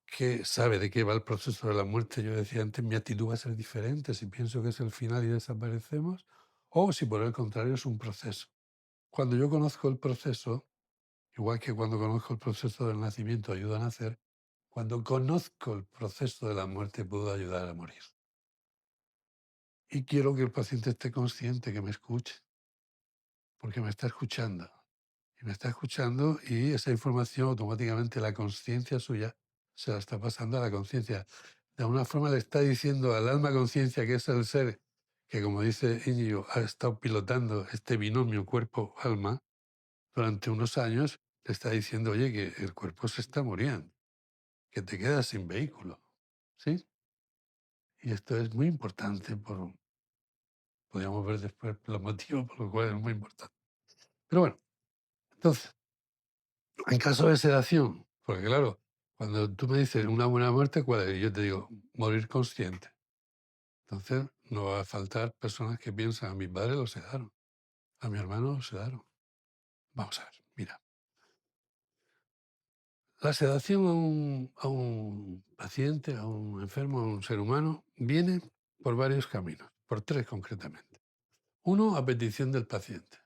que sabe de qué va el proceso de la muerte, yo decía antes, mi actitud va a ser diferente si pienso que es el final y desaparecemos, o si por el contrario es un proceso. Cuando yo conozco el proceso, igual que cuando conozco el proceso del nacimiento ayuda a nacer, cuando conozco el proceso de la muerte puedo ayudar a morir. Y quiero que el paciente esté consciente, que me escuche, porque me está escuchando. Y me está escuchando y esa información automáticamente la conciencia suya se la está pasando a la conciencia. De alguna forma le está diciendo al alma conciencia, que es el ser que, como dice Íñigo, ha estado pilotando este binomio cuerpo-alma durante unos años, le está diciendo, oye, que el cuerpo se está muriendo, que te quedas sin vehículo. ¿Sí? Y esto es muy importante, podríamos ver después los motivos por los cuales es muy importante. Pero bueno, entonces, en caso de sedación, porque claro, cuando tú me dices una buena muerte, ¿cuál es? Y yo te digo, morir consciente. Entonces, no va a faltar personas que piensan, a mi padre lo sedaron, a mi hermano lo sedaron. Vamos a ver, mira. La sedación a un paciente, a un enfermo, a un ser humano, viene por varios caminos, por tres concretamente. Uno, a petición del paciente.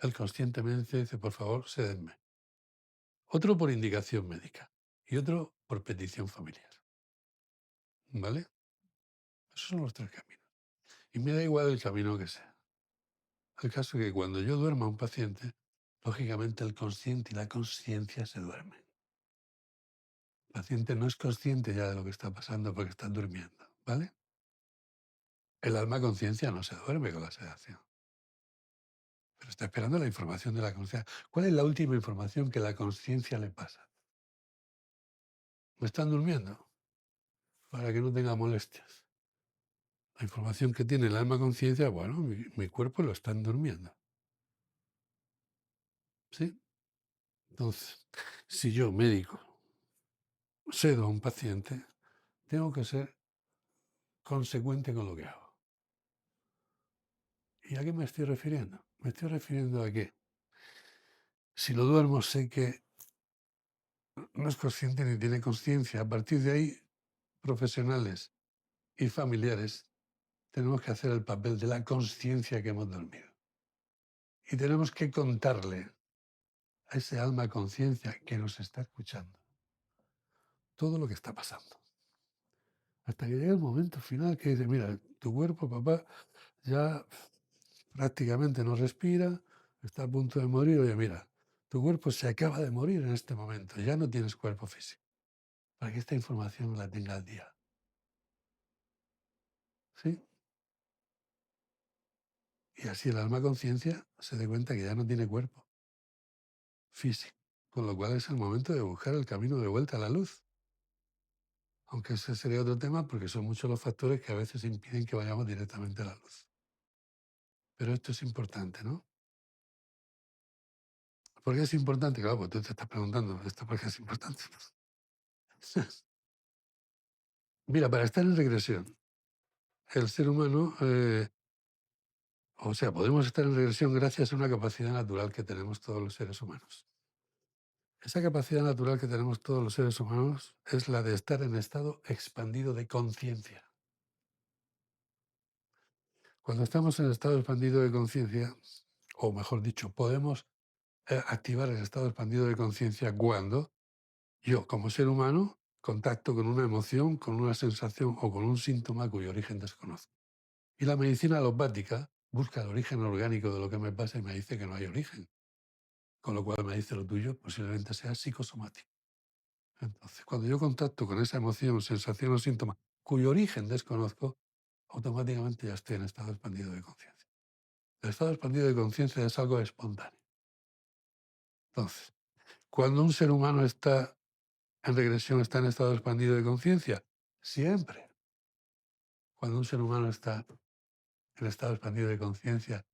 Él conscientemente dice, por favor, sédenme. Otro por indicación médica y otro por petición familiar. ¿Vale? Esos son los tres caminos. Y me da igual el camino que sea. El caso es que cuando yo duermo a un paciente, lógicamente el consciente y la conciencia se duermen. El paciente no es consciente ya de lo que está pasando porque está durmiendo. ¿Vale? El alma conciencia no se duerme con la sedación, pero está esperando la información de la conciencia. ¿Cuál es la última información que la conciencia le pasa? ¿Me están durmiendo? Para que no tenga molestias. La información que tiene el alma conciencia, bueno, mi cuerpo lo están durmiendo. ¿Sí? Entonces, si yo, médico, sedo a un paciente, tengo que ser consecuente con lo que hago. ¿Y a qué me estoy refiriendo? Me estoy refiriendo a que si lo duermo sé que no es consciente ni tiene conciencia. A partir de ahí, profesionales y familiares tenemos que hacer el papel de la conciencia que hemos dormido. Y tenemos que contarle a ese alma conciencia que nos está escuchando todo lo que está pasando. Hasta que llega el momento final que dice, mira, tu cuerpo, papá, ya prácticamente no respira, está a punto de morir. Oye, mira, tu cuerpo se acaba de morir en este momento, ya no tienes cuerpo físico. Para que esta información la tenga al día. ¿Sí? Y así el alma conciencia se dé cuenta que ya no tiene cuerpo físico. Con lo cual es el momento de buscar el camino de vuelta a la luz. Aunque ese sería otro tema porque son muchos los factores que a veces impiden que vayamos directamente a la luz. Pero esto es importante, ¿no? ¿Por qué es importante? Claro, pues tú te estás preguntando, ¿esto por qué es importante? Mira, para estar en regresión, el ser humano, o sea, podemos estar en regresión gracias a una capacidad natural que tenemos todos los seres humanos. Esa capacidad natural que tenemos todos los seres humanos es la de estar en estado expandido de conciencia. Cuando estamos en estado expandido de conciencia, o mejor dicho, podemos activar el estado expandido de conciencia cuando yo, como ser humano, contacto con una emoción, con una sensación o con un síntoma cuyo origen desconozco. Y la medicina alopática busca el origen orgánico de lo que me pasa y me dice que no hay origen. Con lo cual me dice lo tuyo posiblemente sea psicosomático. Entonces, cuando yo contacto con esa emoción, sensación o síntoma cuyo origen desconozco, automáticamente ya estoy en estado expandido de conciencia. El estado expandido de conciencia es algo espontáneo. Entonces, cuando un ser humano está en regresión, está en estado expandido de conciencia, siempre. Cuando un ser humano está en estado expandido de conciencia,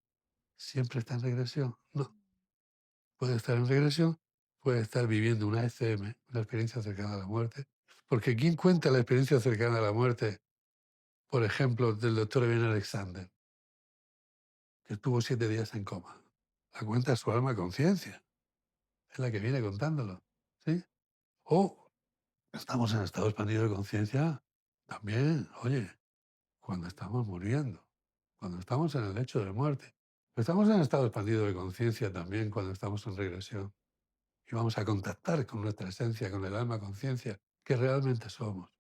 siempre está en regresión. No. Puede estar en regresión, puede estar viviendo una ECM, una experiencia cercana a la muerte. Porque ¿quién cuenta la experiencia cercana a la muerte? Por ejemplo, del doctor Evan Alexander, que estuvo 7 días en coma. La cuenta su alma conciencia, es la que viene contándolo. ¿Sí? O estamos en estado expandido de conciencia también, oye, cuando estamos muriendo, cuando estamos en el lecho de muerte. Estamos en estado expandido de conciencia también cuando estamos en regresión. Y vamos a contactar con nuestra esencia, con el alma conciencia, que realmente somos.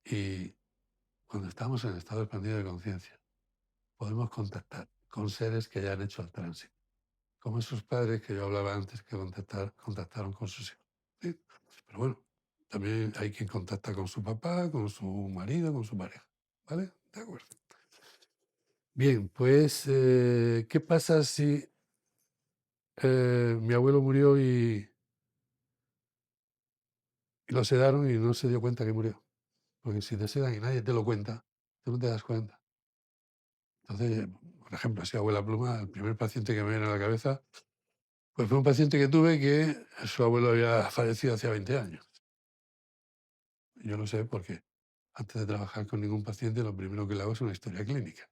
Y cuando estamos en estado expandido de conciencia, podemos contactar con seres que ya han hecho el tránsito, como esos padres que yo hablaba antes que contactaron con sus hijos. ¿Sí? Pero bueno, también hay quien contacta con su papá, con su marido, con su pareja. ¿Vale? De acuerdo. Bien, pues, ¿qué pasa si mi abuelo murió y lo sedaron y no se dio cuenta que murió? Porque si te sedan y nadie te lo cuenta, tú no te das cuenta. Entonces, por ejemplo, si abuela pluma, el primer paciente que me viene a la cabeza, pues fue un paciente que tuve que su abuelo había fallecido hacía 20 años. Yo no sé por qué. Antes de trabajar con ningún paciente, lo primero que le hago es una historia clínica.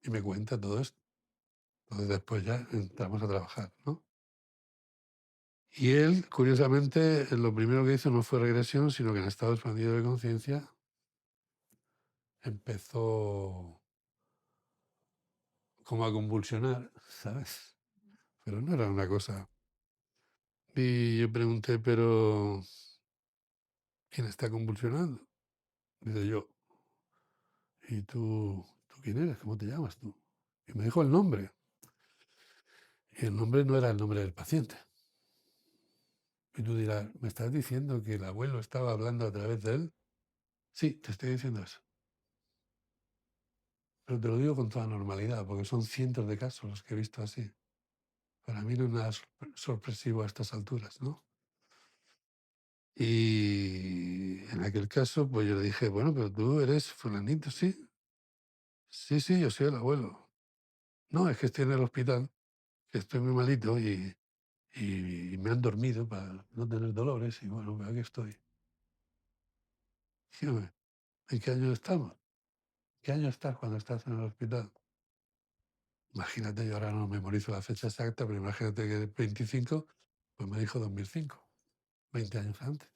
Y me cuenta todo esto. Entonces después ya entramos a trabajar, ¿no? Y él, curiosamente, lo primero que hizo no fue regresión, sino que en estado expandido de conciencia empezó como a convulsionar, ¿sabes? Pero no era una cosa. Y yo pregunté, pero ¿quién está convulsionando? Dice yo. ¿Y tú quién eres? ¿Cómo te llamas tú? Y me dijo el nombre. Y el nombre no era el nombre del paciente. Y tú dirás, ¿me estás diciendo que el abuelo estaba hablando a través de él? Sí, te estoy diciendo eso. Pero te lo digo con toda normalidad, porque son cientos de casos los que he visto así. Para mí no es nada sorpresivo a estas alturas, ¿no? Y en aquel caso, pues yo le dije, bueno, pero tú eres fulanito, sí. Sí, sí, yo soy el abuelo. No, es que estoy en el hospital, que estoy muy malito y me han dormido para no tener dolores y bueno, pues aquí estoy. Dígame, ¿en qué año estamos? ¿Qué año estás cuando estás en el hospital? Imagínate, yo ahora no memorizo la fecha exacta, pero imagínate que 25, pues me dijo 2005, 20 años antes.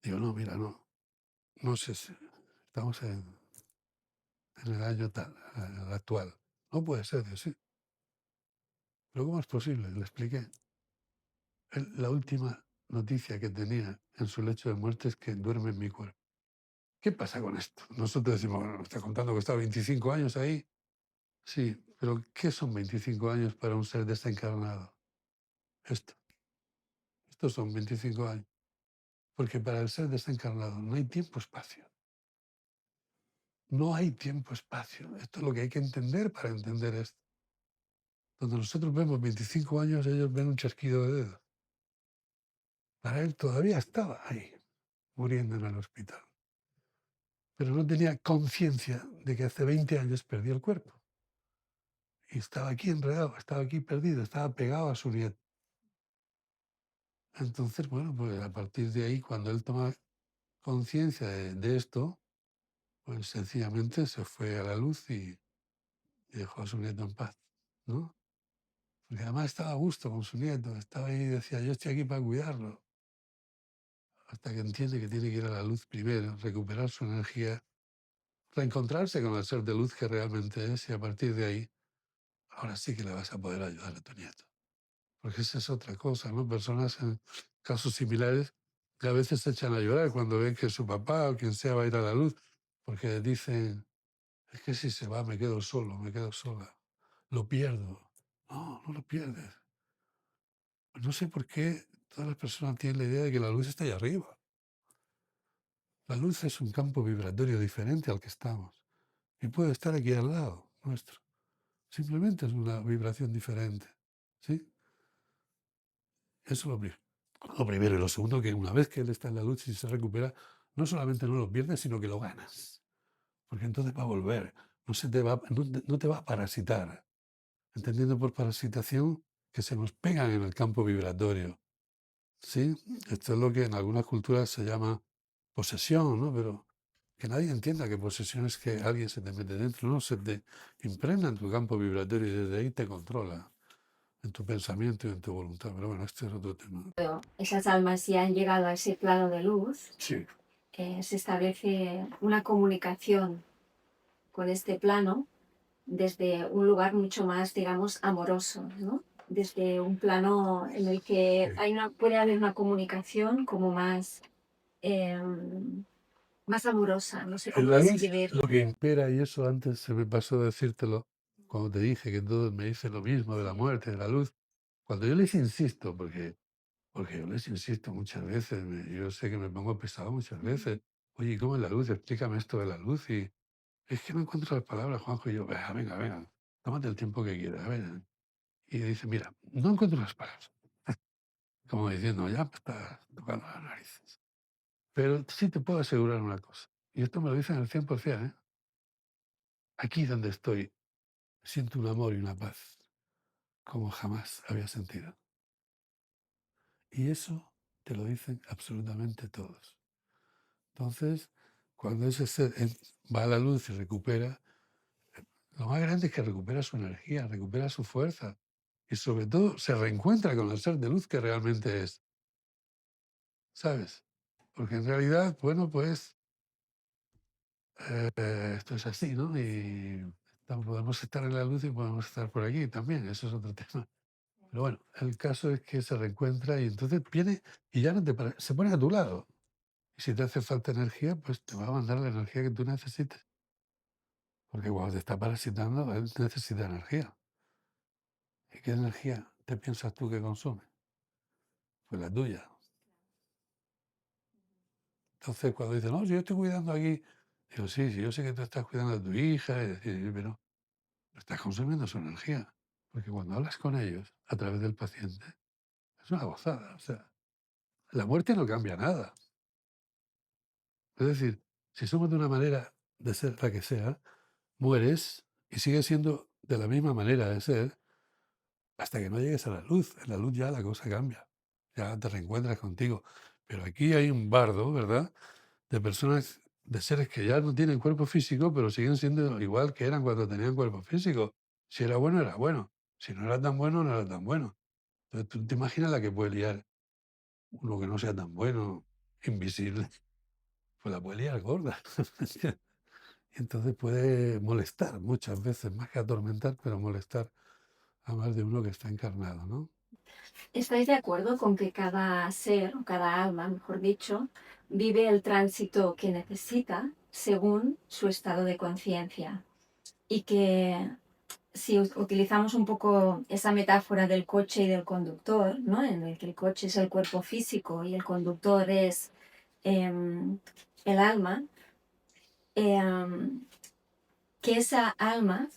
Digo, no, mira, no sé si estamos en el año tal, el actual. No puede ser, digo, sí. Pero ¿cómo es posible? Le expliqué. La última noticia que tenía en su lecho de muerte es que duerme en mi cuerpo. ¿Qué pasa con esto? Nosotros decimos, bueno, me está contando que está 25 años ahí. Sí, pero ¿qué son 25 años para un ser desencarnado? Esto, estos son 25 años. Porque para el ser desencarnado no hay tiempo-espacio. No hay tiempo-espacio. Esto es lo que hay que entender para entender esto. Donde nosotros vemos 25 años, ellos ven un chasquido de dedos. Para él todavía estaba ahí, muriendo en el hospital. Pero no tenía conciencia de que hace 20 años perdió el cuerpo. Y estaba aquí enredado, estaba aquí perdido, estaba pegado a su nieto. Entonces, bueno, pues a partir de ahí, cuando él toma conciencia de esto, pues sencillamente se fue a la luz y dejó a su nieto en paz, ¿no? Porque además estaba a gusto con su nieto, estaba ahí y decía, yo estoy aquí para cuidarlo, hasta que entiende que tiene que ir a la luz primero, recuperar su energía, reencontrarse con el ser de luz que realmente es y a partir de ahí, ahora sí que le vas a poder ayudar a tu nieto. Porque esa es otra cosa, ¿no? Personas en casos similares que a veces se echan a llorar cuando ven que su papá o quien sea va a ir a la luz, porque dicen, es que si se va me quedo solo, me quedo sola, lo pierdo. No, no lo pierdes. Pues no sé por qué todas las personas tienen la idea de que la luz está ahí arriba. La luz es un campo vibratorio diferente al que estamos y puede estar aquí al lado nuestro. Simplemente es una vibración diferente. ¿Sí? Eso es lo primero. Y lo segundo, que una vez que él está en la luz y se recupera, no solamente no lo pierdes, sino que lo ganas. Porque entonces va a volver. No te va a parasitar. Entendiendo por parasitación que se nos pegan en el campo vibratorio. ¿Sí? Esto es lo que en algunas culturas se llama posesión, ¿no? Pero que nadie entienda que posesión es que alguien se te mete dentro, no, se te impregna en tu campo vibratorio y desde ahí te controla, en tu pensamiento y en tu voluntad. Pero bueno, este es otro tema. Esas almas ya han llegado a ese plano de luz, Sí. se establece una comunicación con este plano desde un lugar mucho más, digamos, amoroso, ¿no? Desde un plano en el que Sí. puede haber una comunicación como más, más amorosa, no sé En cómo la luz describir. lo que impera, y eso antes se me pasó decírtelo, cuando te dije que todos me dicen lo mismo de la muerte, de la luz, cuando yo les insisto, porque yo les insisto muchas veces, yo sé que me pongo pesado muchas veces, oye, ¿cómo es la luz? Explícame esto de la luz. Y es que no encuentro las palabras, Juanjo, y yo, venga, venga, venga, tómate el tiempo que quieras, venga. Y dice, mira, no encuentro las palabras. Como diciendo, ya me está tocando las narices. Pero sí te puedo asegurar una cosa, y esto me lo dicen al 100%, ¿eh? Aquí donde estoy, siento un amor y una paz como jamás había sentido. Y eso te lo dicen absolutamente todos. Entonces, cuando ese ser va a la luz y recupera, lo más grande es que recupera su energía, recupera su fuerza y sobre todo se reencuentra con el ser de luz que realmente es, ¿sabes? Porque en realidad, bueno, pues esto es así, ¿no? Y podemos estar en la luz y podemos estar por aquí también, eso es otro tema. Pero bueno, el caso es que se reencuentra y entonces viene y ya no se pone a tu lado. Y si te hace falta energía, pues te va a mandar la energía que tú necesites. Porque cuando te está parasitando, él necesita energía. ¿Y qué energía te piensas tú que consume? Pues la tuya. Entonces, cuando dices, no, si yo estoy cuidando aquí Digo, sí, sí, yo sé que tú estás cuidando de tu hija, pero estás consumiendo su energía. Porque cuando hablas con ellos a través del paciente, es una gozada. O sea, la muerte no cambia nada. Es decir, si somos de una manera de ser la que sea, mueres y sigues siendo de la misma manera de ser hasta que no llegues a la luz. En la luz ya la cosa cambia. Ya te reencuentras contigo. Pero aquí hay un bardo, ¿verdad? De personas, de seres que ya no tienen cuerpo físico, pero siguen siendo igual que eran cuando tenían cuerpo físico. Si era bueno, era bueno. Si no era tan bueno, no era tan bueno. Entonces, tú te imaginas la que puede liar uno que no sea tan bueno, invisible, pues la puede liar gorda. Y entonces puede molestar muchas veces, más que atormentar, pero molestar a más de uno que está encarnado, ¿no? ¿Estáis de acuerdo con que cada ser, o cada alma, mejor dicho, vive el tránsito que necesita según su estado de conciencia? Y que si utilizamos un poco esa metáfora del coche y del conductor, ¿no? En el que el coche es el cuerpo físico y el conductor es el alma, em, que esa alma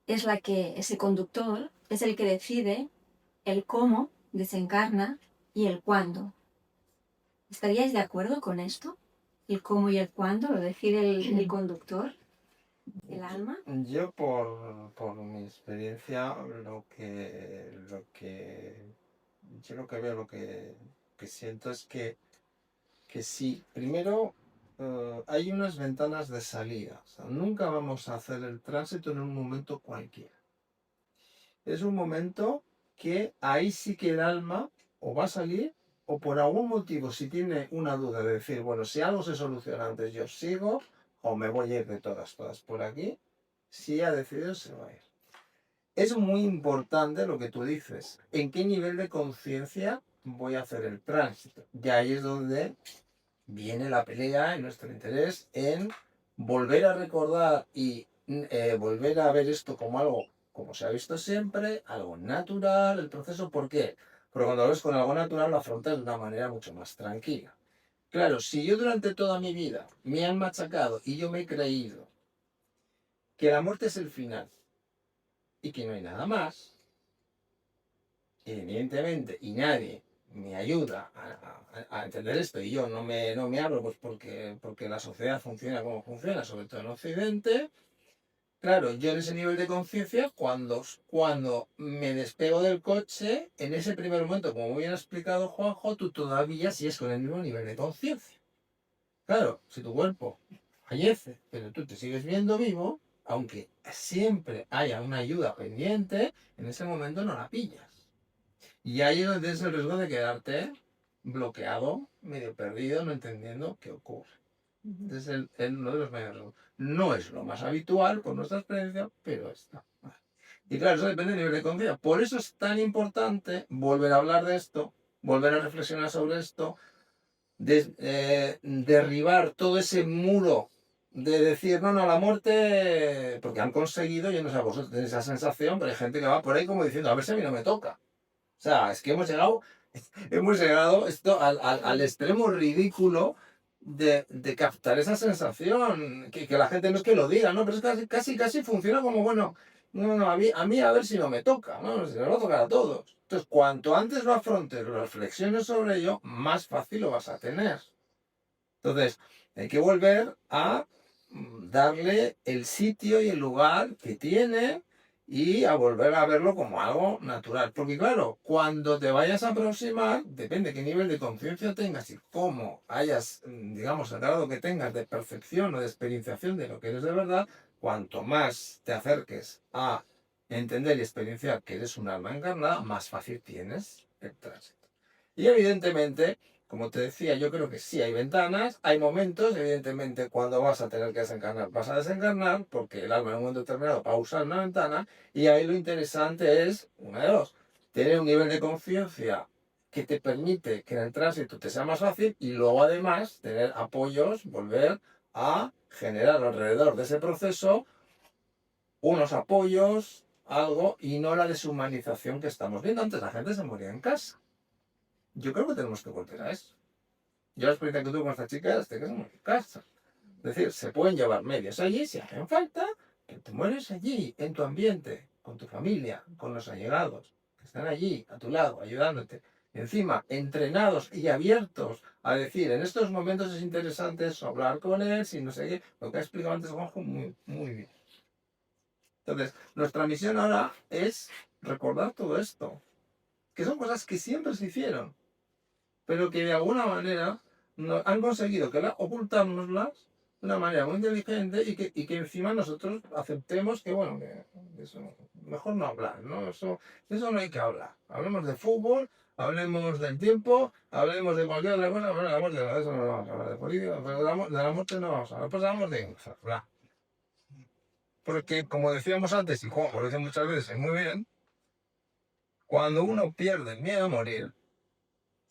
es la que, ese conductor, es el que decide el cómo desencarna y el cuándo. ¿Estaríais de acuerdo con esto? ¿El cómo y el cuándo lo decide el conductor, el alma? Yo por mi experiencia, yo lo que veo, que siento es que sí, primero hay unas ventanas de salida. O sea, nunca vamos a hacer el tránsito en un momento cualquiera. Es un momento que ahí sí que el alma o va a salir o por algún motivo, si tiene una duda de decir, bueno, si algo se soluciona antes, yo sigo o me voy a ir de todas por aquí, si ha decidido se va a ir. Es muy importante lo que tú dices. ¿En qué nivel de conciencia voy a hacer el tránsito? Y ahí es donde viene la pelea y nuestro interés en volver a recordar y volver a ver esto como algo, como se ha visto siempre, algo natural, el proceso. ¿Por qué? Porque cuando lo ves con algo natural lo afrontas de una manera mucho más tranquila. Claro, si yo durante toda mi vida me han machacado y yo me he creído que la muerte es el final y que no hay nada más, evidentemente, y nadie me ayuda a entender esto, y yo no me abro pues porque la sociedad funciona como funciona, sobre todo en Occidente. Claro, yo en ese nivel de conciencia, cuando me despego del coche, en ese primer momento, como muy bien ha explicado Juanjo, tú todavía sigues con el mismo nivel de conciencia. Claro, si tu cuerpo fallece, pero tú te sigues viendo vivo, aunque siempre haya una ayuda pendiente, en ese momento no la pillas. Y ahí es donde tienes el riesgo de quedarte bloqueado, medio perdido, no entendiendo qué ocurre. Es uno de los mayores riesgos. No es lo más habitual por nuestra experiencia, pero está. Y claro, eso depende del nivel de conciencia. Por eso es tan importante volver a hablar de esto, volver a reflexionar sobre esto, derribar todo ese muro de decir, no, no, la muerte, porque han conseguido, yo no sé, vosotros tenéis esa sensación, pero hay gente que va por ahí como diciendo, a ver si a mí no me toca. O sea, es que hemos llegado esto al extremo ridículo de captar esa sensación, que la gente no es que lo diga, ¿no? Pero es casi funciona como, bueno, no, no, a mí a ver si no me toca, ¿no? Si nos va a tocar a todos. Entonces, cuanto antes lo afrontes, lo reflexiones sobre ello, más fácil lo vas a tener. Entonces, hay que volver a darle el sitio y el lugar que tiene y a volver a verlo como algo natural. Porque claro, cuando te vayas a aproximar, depende qué nivel de conciencia tengas y cómo hayas, digamos, el grado que tengas de percepción o de experienciación de lo que eres de verdad, cuanto más te acerques a entender y experienciar que eres un alma encarnada, más fácil tienes el tránsito. Y evidentemente, como te decía, yo creo que sí hay ventanas, hay momentos, evidentemente, cuando vas a tener que desencarnar, vas a desencarnar, porque el alma en un momento determinado va a usar una ventana, y ahí lo interesante es, una de dos, tener un nivel de conciencia que te permite que en el tránsito te sea más fácil, y luego además tener apoyos, volver a generar alrededor de ese proceso unos apoyos, algo, y no la deshumanización que estamos viendo. Antes la gente se moría en casa. Yo creo que tenemos que volver a eso. Yo la experiencia que tuve con esta chica es que se murió en casa. Es decir, se pueden llevar medios allí si hacen falta, pero te mueres allí, en tu ambiente, con tu familia, con los allegados, que están allí, a tu lado, ayudándote. Y encima, entrenados y abiertos a decir, en estos momentos es interesante eso, hablar con él, si no sé qué, lo que ha explicado antes Juanjo, muy, muy bien. Entonces, nuestra misión ahora es recordar todo esto, que son cosas que siempre se hicieron, pero que de alguna manera han conseguido ocultárnoslas de una manera muy inteligente y que encima nosotros aceptemos que, bueno, que eso mejor no hablar, ¿no? Eso no hay que hablar. Hablemos de fútbol, hablemos del tiempo, hablemos de cualquier otra cosa, pero hablamos de eso no vamos a hablar, de política, pero de la muerte no vamos a hablar, pues hablamos de bla. Porque, como decíamos antes, y Juan lo dice muchas veces muy bien, cuando uno pierde el miedo a morir,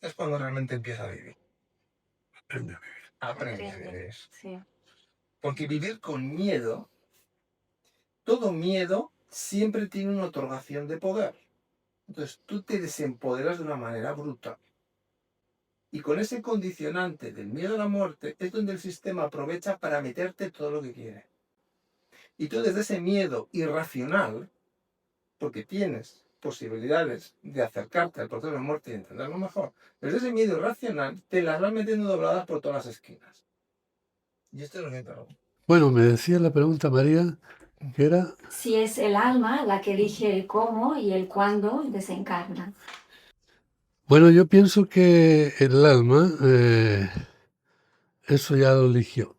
es cuando realmente empieza a vivir. Aprende. Aprende a vivir. Sí. Porque vivir con miedo, todo miedo siempre tiene una otorgación de poder. Entonces tú te desempoderas de una manera brutal. Y con ese condicionante del miedo a la muerte es donde el sistema aprovecha para meterte todo lo que quiere. Y tú desde ese miedo irracional, porque tienes posibilidades de acercarte al proceso de muerte y entenderlo mejor, desde ese miedo irracional te las vas metiendo dobladas por todas las esquinas. Y esto es lo que te hago. Bueno, me decía la pregunta María, que era... Si es el alma la que elige el cómo y el cuándo desencarna. Bueno, yo pienso que el alma, eso ya lo eligió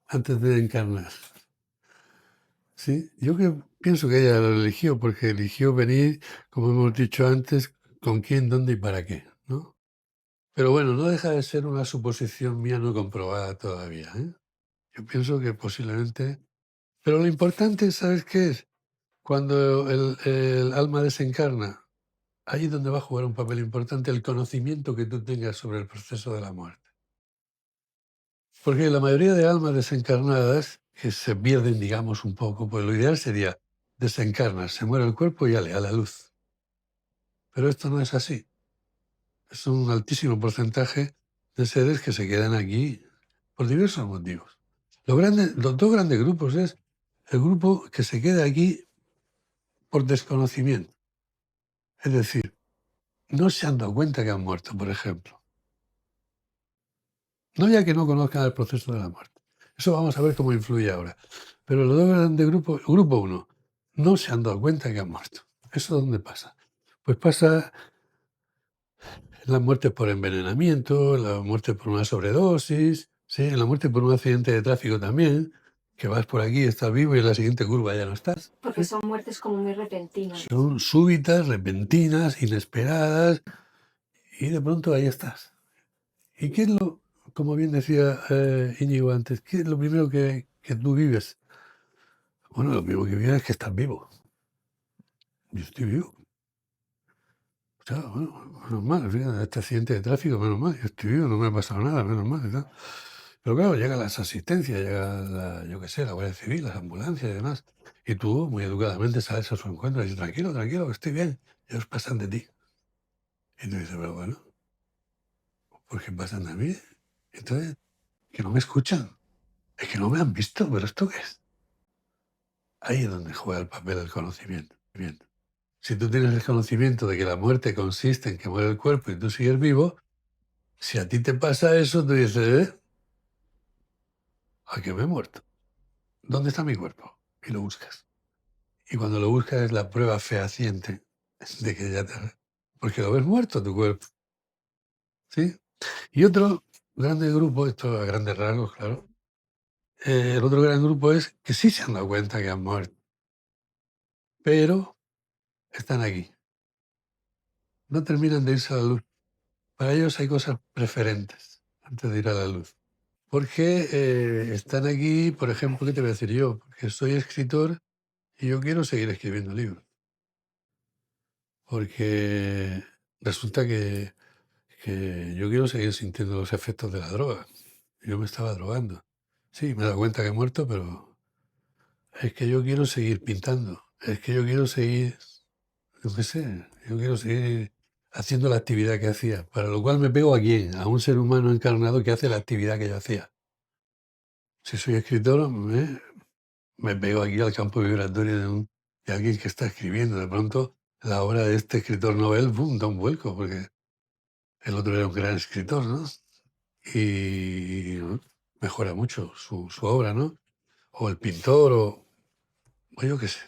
antes de encarnar. Sí, yo pienso que ella lo eligió porque eligió venir, como hemos dicho antes, con quién, dónde y para qué, ¿no? Pero bueno, no deja de ser una suposición mía no comprobada todavía, ¿eh? Yo pienso que posiblemente... Pero lo importante, ¿sabes qué es? Cuando el alma desencarna, ahí es donde va a jugar un papel importante el conocimiento que tú tengas sobre el proceso de la muerte. Porque la mayoría de almas desencarnadas que se pierden, digamos, un poco, pues lo ideal sería desencarnar, se muere el cuerpo y ale, a la luz. Pero esto no es así. Es un altísimo porcentaje de seres que se quedan aquí por diversos motivos. Los dos grandes grupos es el grupo que se queda aquí por desconocimiento. Es decir, no se han dado cuenta que han muerto, por ejemplo. No ya que no conozcan el proceso de la muerte. Eso vamos a ver cómo influye ahora. Pero los dos grandes grupos, grupo 1, no se han dado cuenta que han muerto. ¿Eso dónde pasa? Pues pasa en la muerte por envenenamiento, en la muerte por una sobredosis, ¿sí? En la muerte por un accidente de tráfico también, que vas por aquí, estás vivo y en la siguiente curva ya no estás. Porque son muertes como muy repentinas. Son súbitas, repentinas, inesperadas y de pronto ahí estás. ¿Y qué es lo, como bien decía Íñigo antes, qué es lo primero que tú vives? Bueno, lo primero que vives es que estás vivo. Yo estoy vivo. O sea, bueno, menos mal, fíjate, este accidente de tráfico, menos mal, yo estoy vivo, no me ha pasado nada, menos mal y tal. Pero claro, llegan las asistencias, llega yo qué sé, la Guardia Civil, las ambulancias y demás. Y tú, muy educadamente, sales a su encuentro y dices, tranquilo, tranquilo, que estoy bien. Ellos pasan de ti. Y tú dices, pero bueno, ¿por qué pasan de mí? Entonces, que no me escuchan. Es que no me han visto, pero ¿esto qué es? Ahí es donde juega el papel el conocimiento. Si tú tienes el conocimiento de que la muerte consiste en que muere el cuerpo y tú sigues vivo, si a ti te pasa eso, tú dices, ¿a qué me he muerto? ¿Dónde está mi cuerpo? Y lo buscas. Y cuando lo buscas es la prueba fehaciente de que ya te... Porque lo ves muerto tu cuerpo. ¿Sí? Y otro grande grupo, esto a grandes rasgos, claro, el otro gran grupo es que sí se han dado cuenta que han muerto, pero están aquí. No terminan de irse a la luz. Para ellos hay cosas preferentes antes de ir a la luz. Porque están aquí, por ejemplo, ¿qué te voy a decir yo? Porque soy escritor y yo quiero seguir escribiendo libros. Porque resulta que yo quiero seguir sintiendo los efectos de la droga. Yo me estaba drogando. Sí, me he dado cuenta que he muerto, pero es que yo quiero seguir pintando. Es que yo quiero seguir, yo qué sé, yo quiero seguir haciendo la actividad que hacía. Para lo cual me pego a quién, a un ser humano encarnado que hace la actividad que yo hacía. Si soy escritor, me pego aquí al campo vibratorio de alguien que está escribiendo. De pronto, la obra de este escritor novel, ¡bum!, da un vuelco, porque el otro era un gran escritor, ¿no? Y mejora mucho su obra, ¿no? O el pintor, o yo qué sé,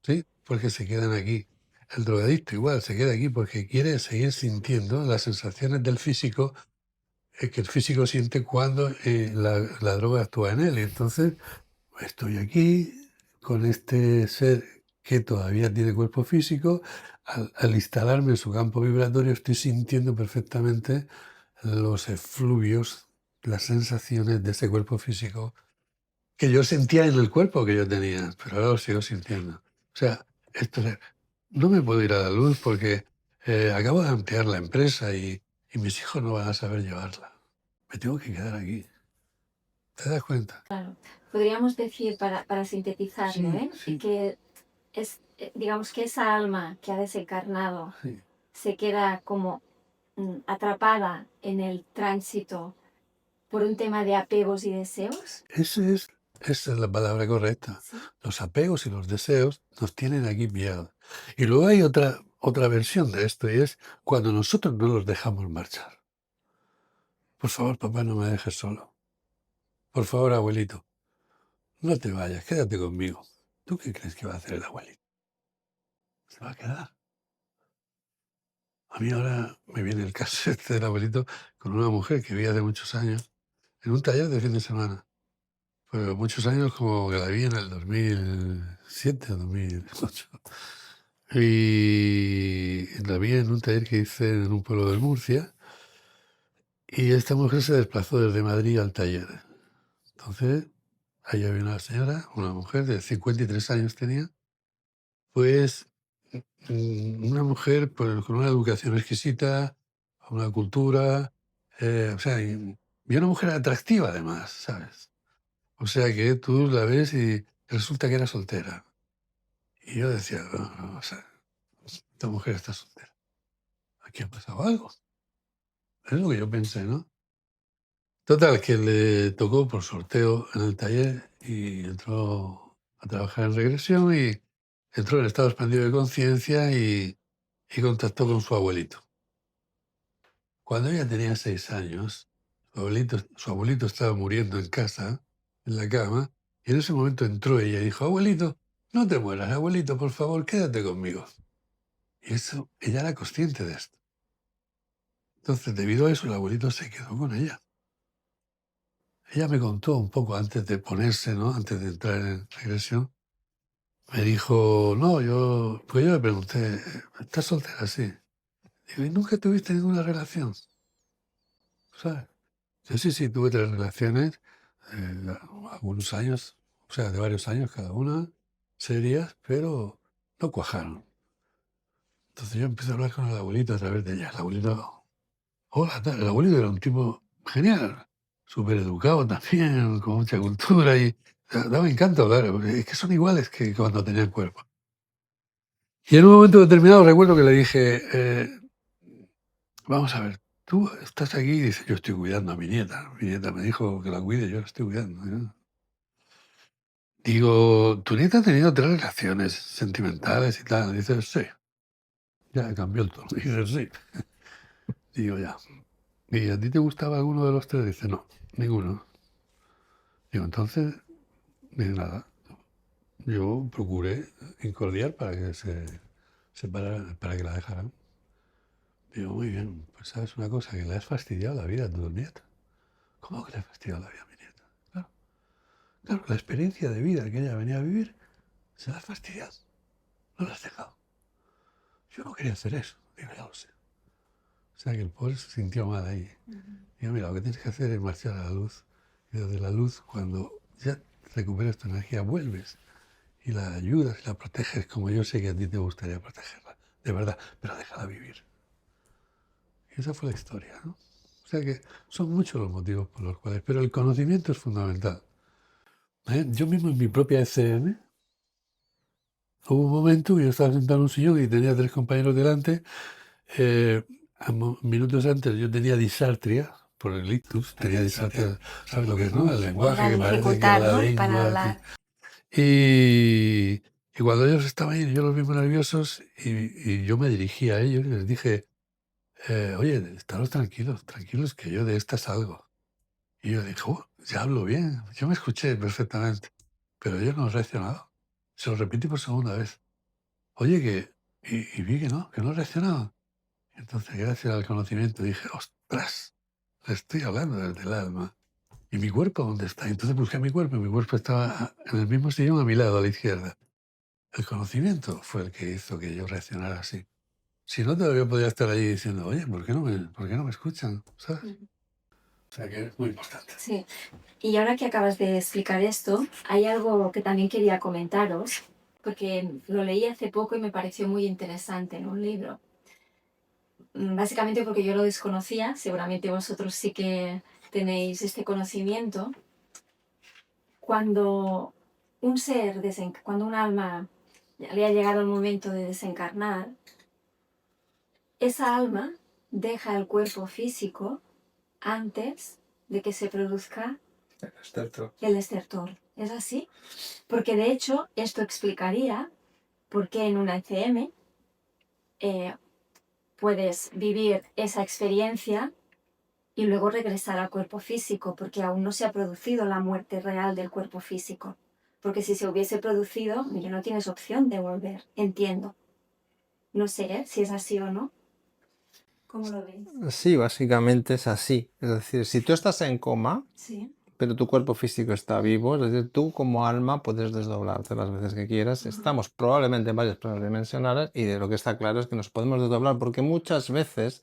¿sí? Porque se quedan aquí. El drogadicto igual se queda aquí porque quiere seguir sintiendo las sensaciones del físico que el físico siente cuando la droga actúa en él. Y entonces estoy aquí con este ser que todavía tiene cuerpo físico. Al instalarme en su campo vibratorio estoy sintiendo perfectamente los efluvios, las sensaciones de ese cuerpo físico que yo sentía en el cuerpo que yo tenía, pero ahora lo sigo sintiendo. O sea, no me puedo ir a la luz porque acabo de ampliar la empresa y mis hijos no van a saber llevarla. Me tengo que quedar aquí. ¿Te das cuenta? Claro. Podríamos decir, para sintetizarlo, Sí, sí. que es, digamos que esa alma que ha desencarnado Sí. se queda como atrapada en el tránsito por un tema de apegos y deseos. Esa es la palabra correcta. Sí. Los apegos y los deseos nos tienen aquí pillados. Y luego hay otra versión de esto y es cuando nosotros no los dejamos marchar. Por favor, papá, no me dejes solo. Por favor, abuelito, no te vayas, quédate conmigo. ¿Tú qué crees que va a hacer el abuelito? Se va a quedar. A mí ahora me viene el caso este del abuelito con una mujer que vi hace muchos años en un taller de fin de semana. Pero muchos años como que la vi en el 2007 o 2008. Y la vi en un taller que hice en un pueblo de Murcia y esta mujer se desplazó desde Madrid al taller. Entonces, ahí había una señora, una mujer de 53 años tenía, pues una mujer pues, con una educación exquisita, una cultura, o sea, y una mujer atractiva además, ¿sabes? O sea que tú la ves y resulta que era soltera. Y yo decía, "No, no, o sea, esta mujer está soltera. Aquí ha pasado algo". Es lo que yo pensé, ¿no? Total, que le tocó por sorteo en el taller y entró a trabajar en regresión y entró en estado expandido de conciencia y contactó con su abuelito. Cuando ella tenía 6 años, su abuelito estaba muriendo en casa, en la cama, y en ese momento entró ella y dijo, abuelito, no te mueras, abuelito, por favor, quédate conmigo. Y eso, ella era consciente de esto. Entonces, debido a eso, el abuelito se quedó con ella. Ella me contó un poco antes de ponerse, ¿no? Antes de entrar en regresión. Me dijo, no, pues yo le pregunté, ¿estás soltera? Sí. Digo, ¿y nunca tuviste ninguna relación? ¿Sabes? Yo sí, tuve 3 relaciones, algunos años, o sea, de varios años cada una, serias, pero no cuajaron. Entonces yo empecé a hablar con el abuelito a través de ella. El abuelito, hola, tal. El abuelito era un tipo genial, súper educado también, con mucha cultura y daba encanto hablar, porque es que son iguales que cuando tenían cuerpo. Y en un momento determinado recuerdo que le dije, vamos a ver, tú estás aquí y dices, yo estoy cuidando a mi nieta. Mi nieta me dijo que la cuide, yo la estoy cuidando, ¿no? Digo, tu nieta ha tenido 3 relaciones sentimentales y tal. Dice, sí. Ya cambió el tono. Dice, sí. Digo, ya. ¿Y a ti te gustaba alguno de los 3? Dice, no, ninguno. Digo, entonces, dice, nada. Yo procuré incordiar para que se separara, para que la dejaran. Digo, muy bien, pues sabes una cosa, que le has fastidiado la vida a tu nieta. ¿Cómo que le has fastidiado la vida a mi nieta? Claro, claro, la experiencia de vida que ella venía a vivir, se la has fastidiado. No la has dejado. Yo no quería hacer eso. Digo, ya lo sé. O sea que el pobre se sintió mal ahí. Digo, mira, lo que tienes que hacer es marchar a la luz. Y desde la luz, cuando ya recuperas tu energía, vuelves y la ayudas y la proteges como yo sé que a ti te gustaría protegerla. De verdad, pero déjala vivir. Y esa fue la historia, ¿no? O sea que son muchos los motivos por los cuales, pero el conocimiento es fundamental. Yo mismo en mi propia ECM, hubo un momento que yo estaba sentado en un sillón y tenía 3 compañeros delante Minutos antes yo tenía disartria por el ictus, tenía disartria, ¿sabes lo que es, no? El lenguaje La que parece que dificultad, la ¿no? Para lengua... hablar. Y cuando ellos estaban ahí, yo los vi muy nerviosos y yo me dirigí a ellos y les dije, oye, estaros tranquilos, tranquilos, que yo de esta salgo. Y yo dije, ya hablo bien, yo me escuché perfectamente, pero ellos no han reaccionado. Se lo repetí por segunda vez. Oye, y vi que no reaccionaban. Entonces, gracias al conocimiento, dije, ostras, le estoy hablando desde el alma. ¿Y mi cuerpo dónde está? Entonces busqué mi cuerpo y mi cuerpo estaba en el mismo sillón a mi lado, a la izquierda. El conocimiento fue el que hizo que yo reaccionara así. Si no, todavía podría estar allí diciendo, oye, por qué no me escuchan? ¿Sabes? O sea que es muy importante. Sí. Y ahora que acabas de explicar esto, hay algo que también quería comentaros, porque lo leí hace poco y me pareció muy interesante en un libro. Básicamente porque yo lo desconocía, seguramente vosotros sí que tenéis este conocimiento. Cuando cuando un alma le ha llegado el momento de desencarnar, esa alma deja el cuerpo físico antes de que se produzca el estertor. ¿Es así? Porque de hecho esto explicaría por qué en una ECM puedes vivir esa experiencia y luego regresar al cuerpo físico, porque aún no se ha producido la muerte real del cuerpo físico. Porque si se hubiese producido, ya no tienes opción de volver, entiendo. No sé si es así o no. ¿Cómo lo veis? Sí, básicamente es así. Es decir, si tú estás en coma, Sí. pero tu cuerpo físico está vivo, es decir, tú como alma puedes desdoblarte las veces que quieras. Estamos probablemente en varios planos dimensionales y de lo que está claro es que nos podemos desdoblar porque muchas veces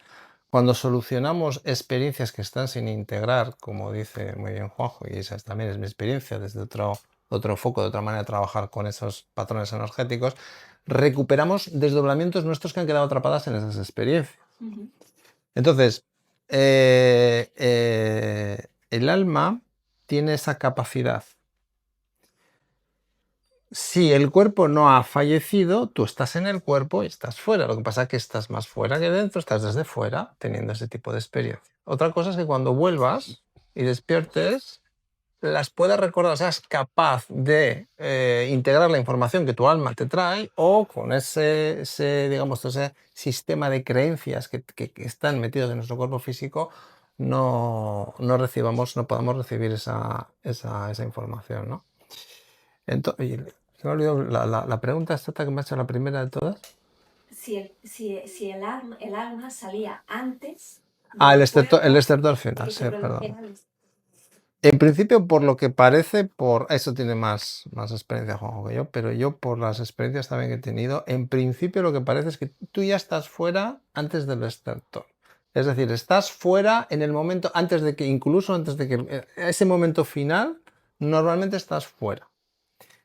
cuando solucionamos experiencias que están sin integrar, como dice muy bien Juanjo, y esa también es mi experiencia desde otro foco, de otra manera de trabajar con esos patrones energéticos, recuperamos desdoblamientos nuestros que han quedado atrapadas en esas experiencias. Entonces, el alma tiene esa capacidad. Si el cuerpo no ha fallecido, tú estás en el cuerpo y estás fuera. Lo que pasa es que estás más fuera que dentro, estás desde fuera teniendo ese tipo de experiencia. Otra cosa es que cuando vuelvas y despiertes, las puedas recordar, seas capaz de integrar la información que tu alma te trae o con digamos, ese sistema de creencias que están metidos en nuestro cuerpo físico, no podamos recibir esa información, ¿no? Entonces, se me ha olvidado la pregunta exacta que me ha hecho la primera de todas. Si el alma salía antes El del estertor cuerpo final, que sí, se perdón. produjera el... En principio, por lo que parece, eso tiene más experiencia Juanjo que yo, pero yo por las experiencias también que he tenido, en principio lo que parece es que tú ya estás fuera antes del estertor. Es decir, estás fuera en el momento, incluso antes de que ese momento final, normalmente estás fuera.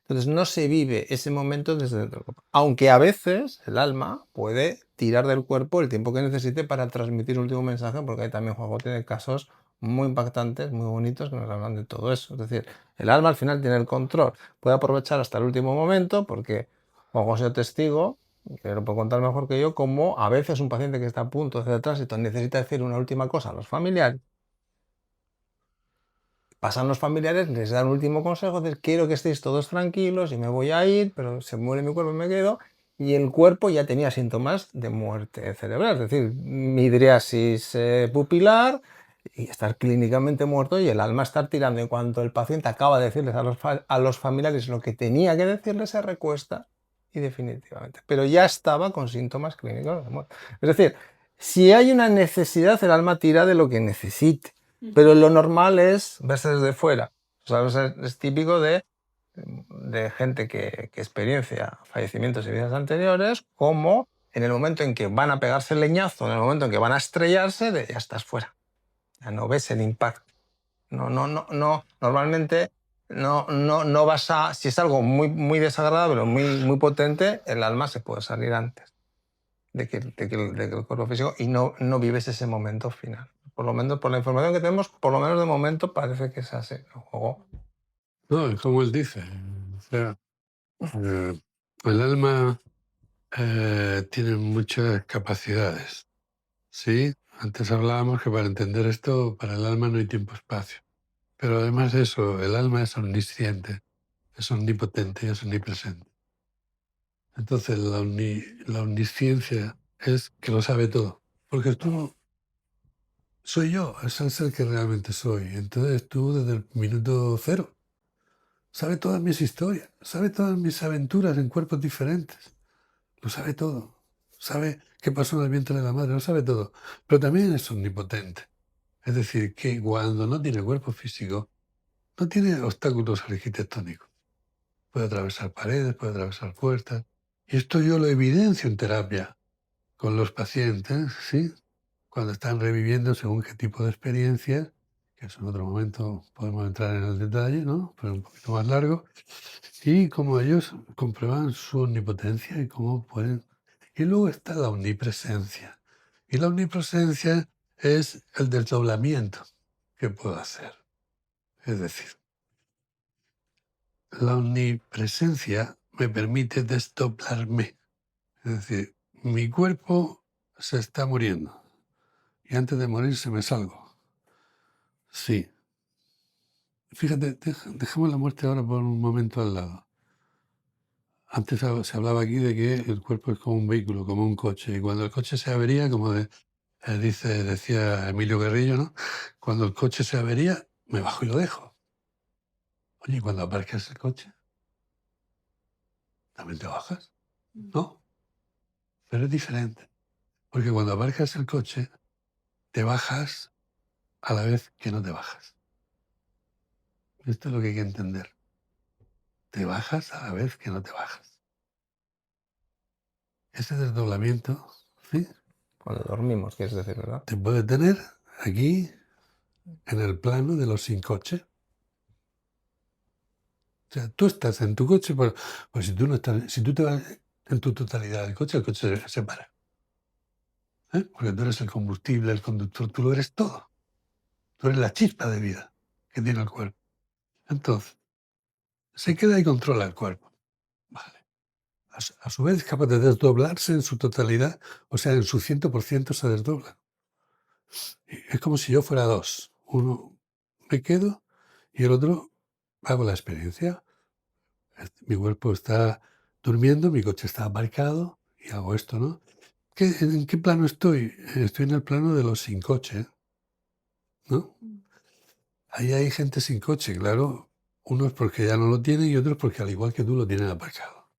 Entonces no se vive ese momento desde dentro del cuerpo. Aunque a veces el alma puede tirar del cuerpo el tiempo que necesite para transmitir un último mensaje, porque ahí también Juanjo tiene casos muy impactantes, muy bonitos que nos hablan de todo eso. Es decir, el alma al final tiene el control. Puede aprovechar hasta el último momento, porque Juanjo ha sido testigo, que lo puedo contar mejor que yo, como a veces un paciente que está a punto de hacer tránsito necesita decir una última cosa a los familiares. Pasan los familiares, les dan un último consejo, de quiero que estéis todos tranquilos y me voy a ir, pero se muere mi cuerpo y me quedo. Y el cuerpo ya tenía síntomas de muerte cerebral, es decir, midriasis pupilar y estar clínicamente muerto y el alma estar tirando. En cuanto el paciente acaba de decirles a los familiares lo que tenía que decirles, se recuesta y definitivamente. Pero ya estaba con síntomas clínicos de muerte. Es decir, si hay una necesidad, el alma tira de lo que necesite. Pero lo normal es verse desde fuera. O sea, es típico de gente que experiencia fallecimientos y vidas anteriores, como en el momento en que van a pegarse el leñazo, en el momento en que van a estrellarse, ya estás fuera. Ya no ves el impacto. Normalmente no vas a... Si es algo muy, muy desagradable o muy, muy potente, el alma se puede salir antes de que el cuerpo físico y no vives ese momento final. Por lo menos, por la información que tenemos, por lo menos de momento parece que es así el juego. No, es como él dice. O sea, el alma tiene muchas capacidades. Sí, antes hablábamos que para entender esto, para el alma no hay tiempo-espacio. Pero además de eso, el alma es omnisciente, es omnipotente y es omnipresente. Entonces la omnisciencia es que lo sabe todo. Porque tú soy yo, es el ser que realmente soy. Entonces tú desde el minuto cero sabe todas mis historias, sabe todas mis aventuras en cuerpos diferentes. Lo sabe todo. Sabe qué pasó en el vientre de la madre, lo sabe todo. Pero también es omnipotente. Es decir, que cuando no tiene cuerpo físico, no tiene obstáculos arquitectónicos. Puede atravesar paredes, puede atravesar puertas. Y esto yo lo evidencio en terapia con los pacientes, ¿sí? Cuando están reviviendo según qué tipo de experiencias, que eso en otro momento podemos entrar en el detalle, ¿no? Pero un poquito más largo. Y cómo ellos comprueban su omnipotencia y cómo pueden... Y luego está la omnipresencia. Y la omnipresencia es el desdoblamiento que puedo hacer. Es decir, la omnipresencia me permite desdoblarme. Es decir, mi cuerpo se está muriendo y antes de morirse me salgo. Sí. Fíjate, dejemos la muerte ahora por un momento al lado. Antes se hablaba aquí de que el cuerpo es como un vehículo, como un coche, y cuando el coche se avería, como decía Emilio Guerrillo, ¿no? Cuando el coche se avería, me bajo y lo dejo. Oye, ¿y cuando aparcas el coche? ¿También te bajas? No, pero es diferente. Porque cuando aparcas el coche, te bajas a la vez que no te bajas. Esto es lo que hay que entender. Te bajas a la vez que no te bajas. Ese desdoblamiento, ¿sí? Cuando dormimos, quieres decir, ¿verdad? Te puede tener aquí, en el plano de los sin coche. O sea, tú estás en tu coche, pero pues si tú no estás, si tú te vas en tu totalidad del coche, el coche se para. ¿Eh? Porque tú eres el combustible, el conductor, tú lo eres todo. Tú eres la chispa de vida que tiene el cuerpo. Entonces, se queda y controla el cuerpo. Vale. A su vez es capaz de desdoblarse en su totalidad, o sea, en su 100% se desdobla. Es como si yo fuera dos. Uno me quedo y el otro hago la experiencia. Mi cuerpo está durmiendo, mi coche está aparcado y hago esto, ¿no? ¿En qué plano estoy? Estoy en el plano de los sin coche, ¿no? Ahí hay gente sin coche, claro. Unos porque ya no lo tienen y otros porque al igual que tú lo tienen aparcado.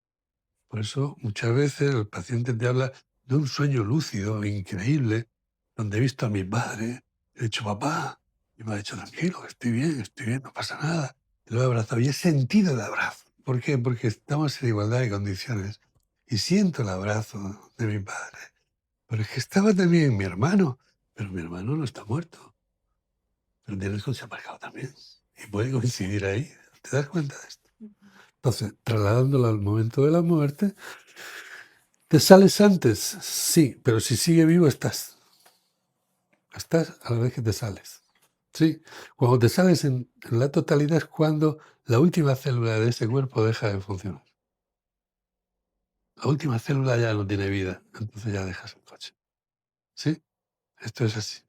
Por eso muchas veces el paciente te habla de un sueño lúcido, increíble, donde he visto a mi padre, he dicho, papá, y me ha dicho, tranquilo, estoy bien, no pasa nada. Y lo he abrazado y he sentido el abrazo. ¿Por qué? Porque estamos en igualdad de condiciones. Y siento el abrazo de mi padre. Pero es que estaba también mi hermano, pero mi hermano no está muerto. Pero tiene el coche aparcado también. Y puede coincidir ahí. ¿Te das cuenta de esto? Entonces, trasladándolo al momento de la muerte, ¿te sales antes? Sí, pero si sigue vivo estás. Estás a la vez que te sales. Sí, cuando te sales en la totalidad es cuando la última célula de ese cuerpo deja de funcionar. La última célula ya no tiene vida, entonces ya dejas el coche. ¿Sí? Esto es así.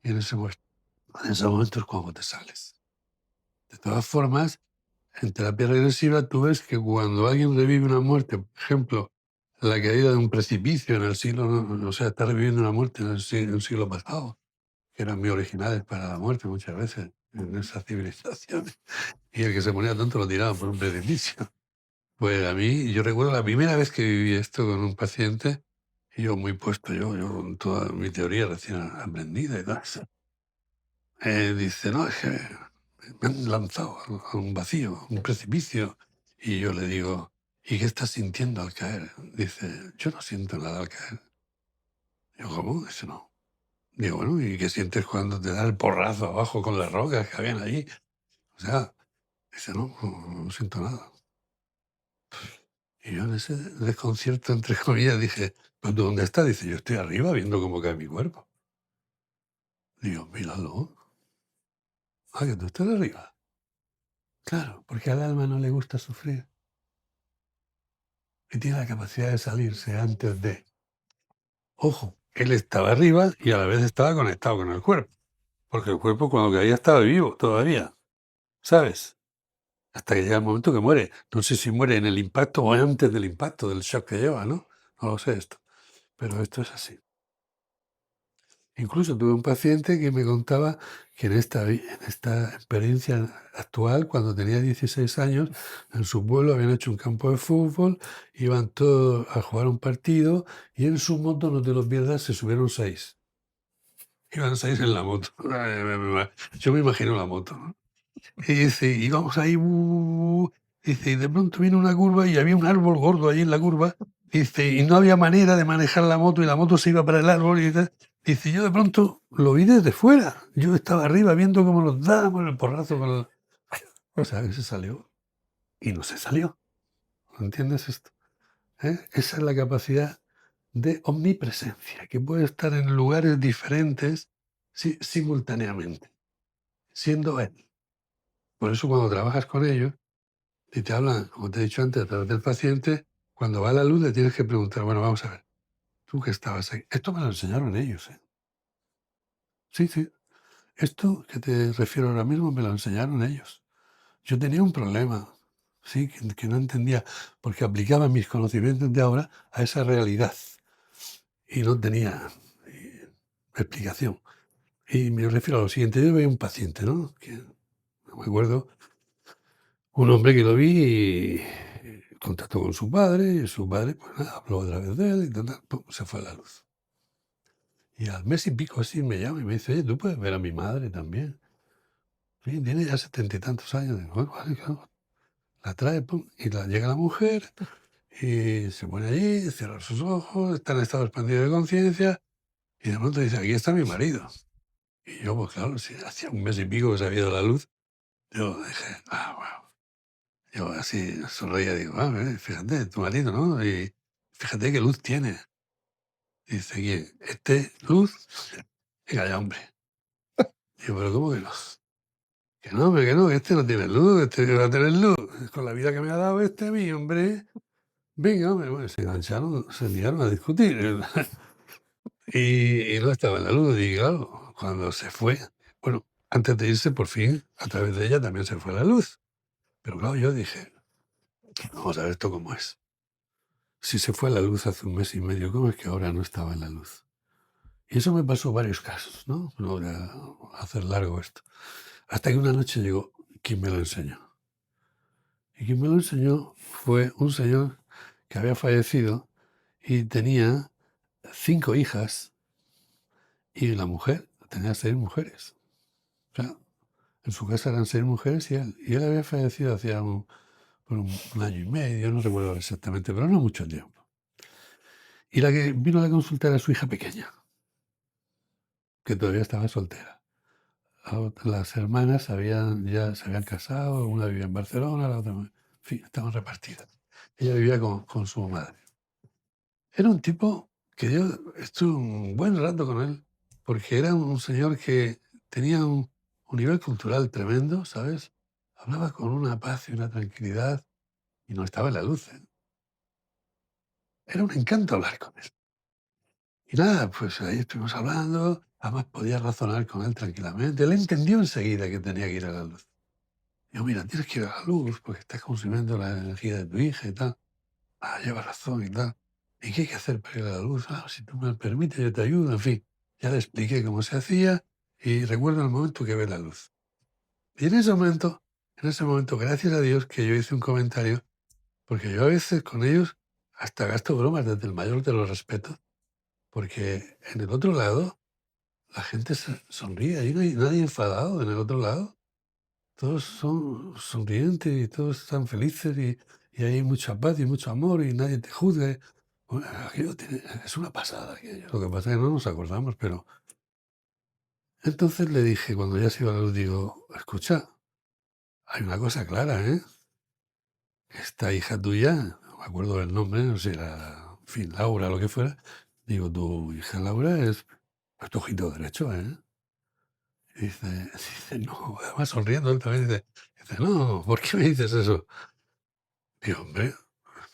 Y en ese momento es cuando te sales. De todas formas, en terapia regresiva tú ves que cuando alguien revive una muerte, por ejemplo, la caída de un precipicio en el siglo, o sea, está reviviendo una muerte en el siglo pasado, que eran muy originales para la muerte muchas veces en esas civilizaciones, y el que se ponía tonto lo tiraban por un precipicio. Pues a mí, yo recuerdo la primera vez que viví esto con un paciente, y yo muy puesto, yo con toda mi teoría recién aprendida y tal. Dice, no, es que me han lanzado a un vacío, a un precipicio. Y yo le digo, ¿y qué estás sintiendo al caer? Dice, yo no siento nada al caer. Digo, ¿cómo? Dice, no. Digo, bueno, ¿y qué sientes cuando te da el porrazo abajo con las rocas que habían allí? O sea, dice, no, no siento nada. Y yo en ese desconcierto, entre comillas, dije, ¿pues tú dónde estás? Dice, yo estoy arriba viendo cómo cae mi cuerpo. Digo, míralo. Ah, que tú estás arriba. Claro, porque al alma no le gusta sufrir. Y tiene la capacidad de salirse antes de. Ojo, él estaba arriba y a la vez estaba conectado con el cuerpo. Porque el cuerpo cuando caía estaba vivo todavía, ¿sabes? Hasta que llega el momento que muere. No sé si muere en el impacto o antes del impacto, del shock que lleva, ¿no? No lo sé esto. Pero esto es así. Incluso tuve un paciente que me contaba que en esta experiencia actual, cuando tenía 16 años, en su pueblo habían hecho un campo de fútbol, iban todos a jugar un partido y en su moto, no te lo pierdas, se subieron 6. Iban 6 en la moto. Yo me imagino la moto, ¿no? Y dice, íbamos ahí, dice, y de pronto viene una curva y había un árbol gordo ahí en la curva, dice, y no había manera de manejar la moto y la moto se iba para el árbol y tal. Dice, yo de pronto lo vi desde fuera. Yo estaba arriba viendo cómo nos dábamos el porrazo con el... O sea, que se salió y no se salió. ¿Entiendes esto? Esa es la capacidad de omnipresencia, que puede estar en lugares diferentes simultáneamente, siendo él. Por eso cuando trabajas con ellos, y te hablan, como te he dicho antes, a través del paciente, cuando va la luz le tienes que preguntar, bueno, vamos a ver, tú que estabas ahí. Esto me lo enseñaron ellos, ¿eh? Sí, sí. Esto que te refiero ahora mismo me lo enseñaron ellos. Yo tenía un problema, sí, que no entendía, porque aplicaba mis conocimientos de ahora a esa realidad y no tenía explicación. Y me refiero a lo siguiente, yo veía un paciente, ¿no? Que, no me acuerdo, un hombre que lo vi y contactó con su padre y su padre pues nada, habló otra vez de él y pum, se fue la luz. Y al mes y pico así me llama y me dice, oye, tú puedes ver a mi madre también. Sí, tiene ya 70 y tantos años. Digo, "Bueno, vale, claro". La trae, pum, y llega la mujer y se pone allí, cierra sus ojos, está en estado expandido de conciencia y de pronto dice, aquí está mi marido. Y yo, pues claro, si hacía un mes y pico que se había ido la luz, yo dije, wow. Yo así sonreía y digo, fíjate, tu marido, ¿no? Y fíjate qué luz tiene. Dice, ¿quién? Este, luz. Venga ya, hombre. Digo, pero ¿cómo que no? Que no, hombre, que no, que este no tiene luz, este va a tener luz. Con la vida que me ha dado este a mí, hombre. Venga, hombre, bueno, se engancharon, se miraron a discutir. Y no estaba en la luz. Y claro, cuando se fue, bueno, antes de irse, por fin, a través de ella también se fue la luz. Pero claro, yo dije, vamos a ver esto cómo es. Si se fue la luz hace un mes y medio, ¿cómo es que ahora no estaba en la luz? Y eso me pasó varios casos, ¿no? No voy a hacer largo esto. Hasta que una noche llegó quien me lo enseñó. Y quien me lo enseñó fue un señor que había fallecido y tenía 5 hijas y la mujer tenía 6 mujeres. O sea, en su casa eran 6 mujeres y él había fallecido hacía por un año y medio, no recuerdo exactamente, pero no mucho tiempo. Y la que vino a la consulta era su hija pequeña, que todavía estaba soltera. Las hermanas ya se habían casado, una vivía en Barcelona, la otra, en fin, estaban repartidas. Ella vivía con su madre. Era un tipo que yo estuve un buen rato con él, porque era un señor que tenía un nivel cultural tremendo, ¿sabes? Hablaba con una paz y una tranquilidad y no estaba en la luz, ¿eh? Era un encanto hablar con él. Y nada, pues ahí estuvimos hablando, además podía razonar con él tranquilamente. Él entendió enseguida que tenía que ir a la luz. Digo, mira, tienes que ir a la luz porque estás consumiendo la energía de tu hija y tal. Ah, lleva razón y tal. ¿Y qué hay que hacer para ir a la luz? Ah, si tú me lo permites, yo te ayudo. En fin, ya le expliqué cómo se hacía y recuerdo el momento que ve la luz. Y en ese momento, gracias a Dios que yo hice un comentario, porque yo a veces con ellos hasta gasto bromas desde el mayor de los respetos, porque en el otro lado la gente sonríe, ahí no hay nadie enfadado en el otro lado. Todos son sonrientes y todos están felices y hay mucha paz y mucho amor y nadie te juzga. Bueno, es una pasada aquello. Lo que pasa es que no nos acordamos, pero... Entonces le dije, cuando ya se iba la luz, digo, escucha, hay una cosa clara, ¿eh? Esta hija tuya, no me acuerdo del nombre, no sé, en fin, Laura, lo que fuera, digo, tu hija Laura es tu ojito derecho, ¿eh? Y dice, no, además sonriendo él también, dice, no, ¿por qué me dices eso? Digo, hombre,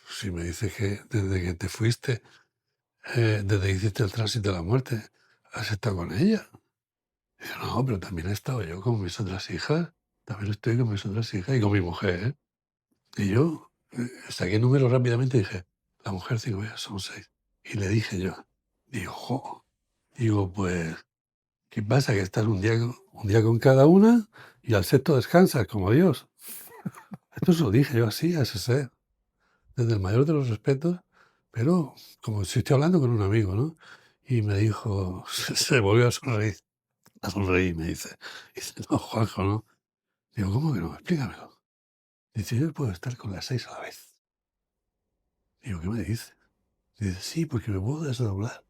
si me dices que desde que te fuiste desde que hiciste el tránsito de la muerte, ¿has estado con ella? Dice, no, pero también he estado yo con mis otras hijas, también estoy con mis otras hijas y con mi mujer, ¿eh? Y yo saqué números rápidamente y dije, la mujer 5 ya son 6. Y le dije yo, digo, jo, digo, pues, ¿qué pasa? Que estás un día con cada una y al sexto descansas, como Dios. Esto se lo dije yo así a ese ser, desde el mayor de los respetos, pero como si estoy hablando con un amigo, ¿no? Y me dijo, se volvió a sonreír y me dice, no, Juanjo, ¿no? Digo, ¿cómo que no? Explícamelo. Dice, yo puedo estar con las 6 a la vez. Digo, ¿qué me dice? Dice, sí, porque me puedo desdoblar.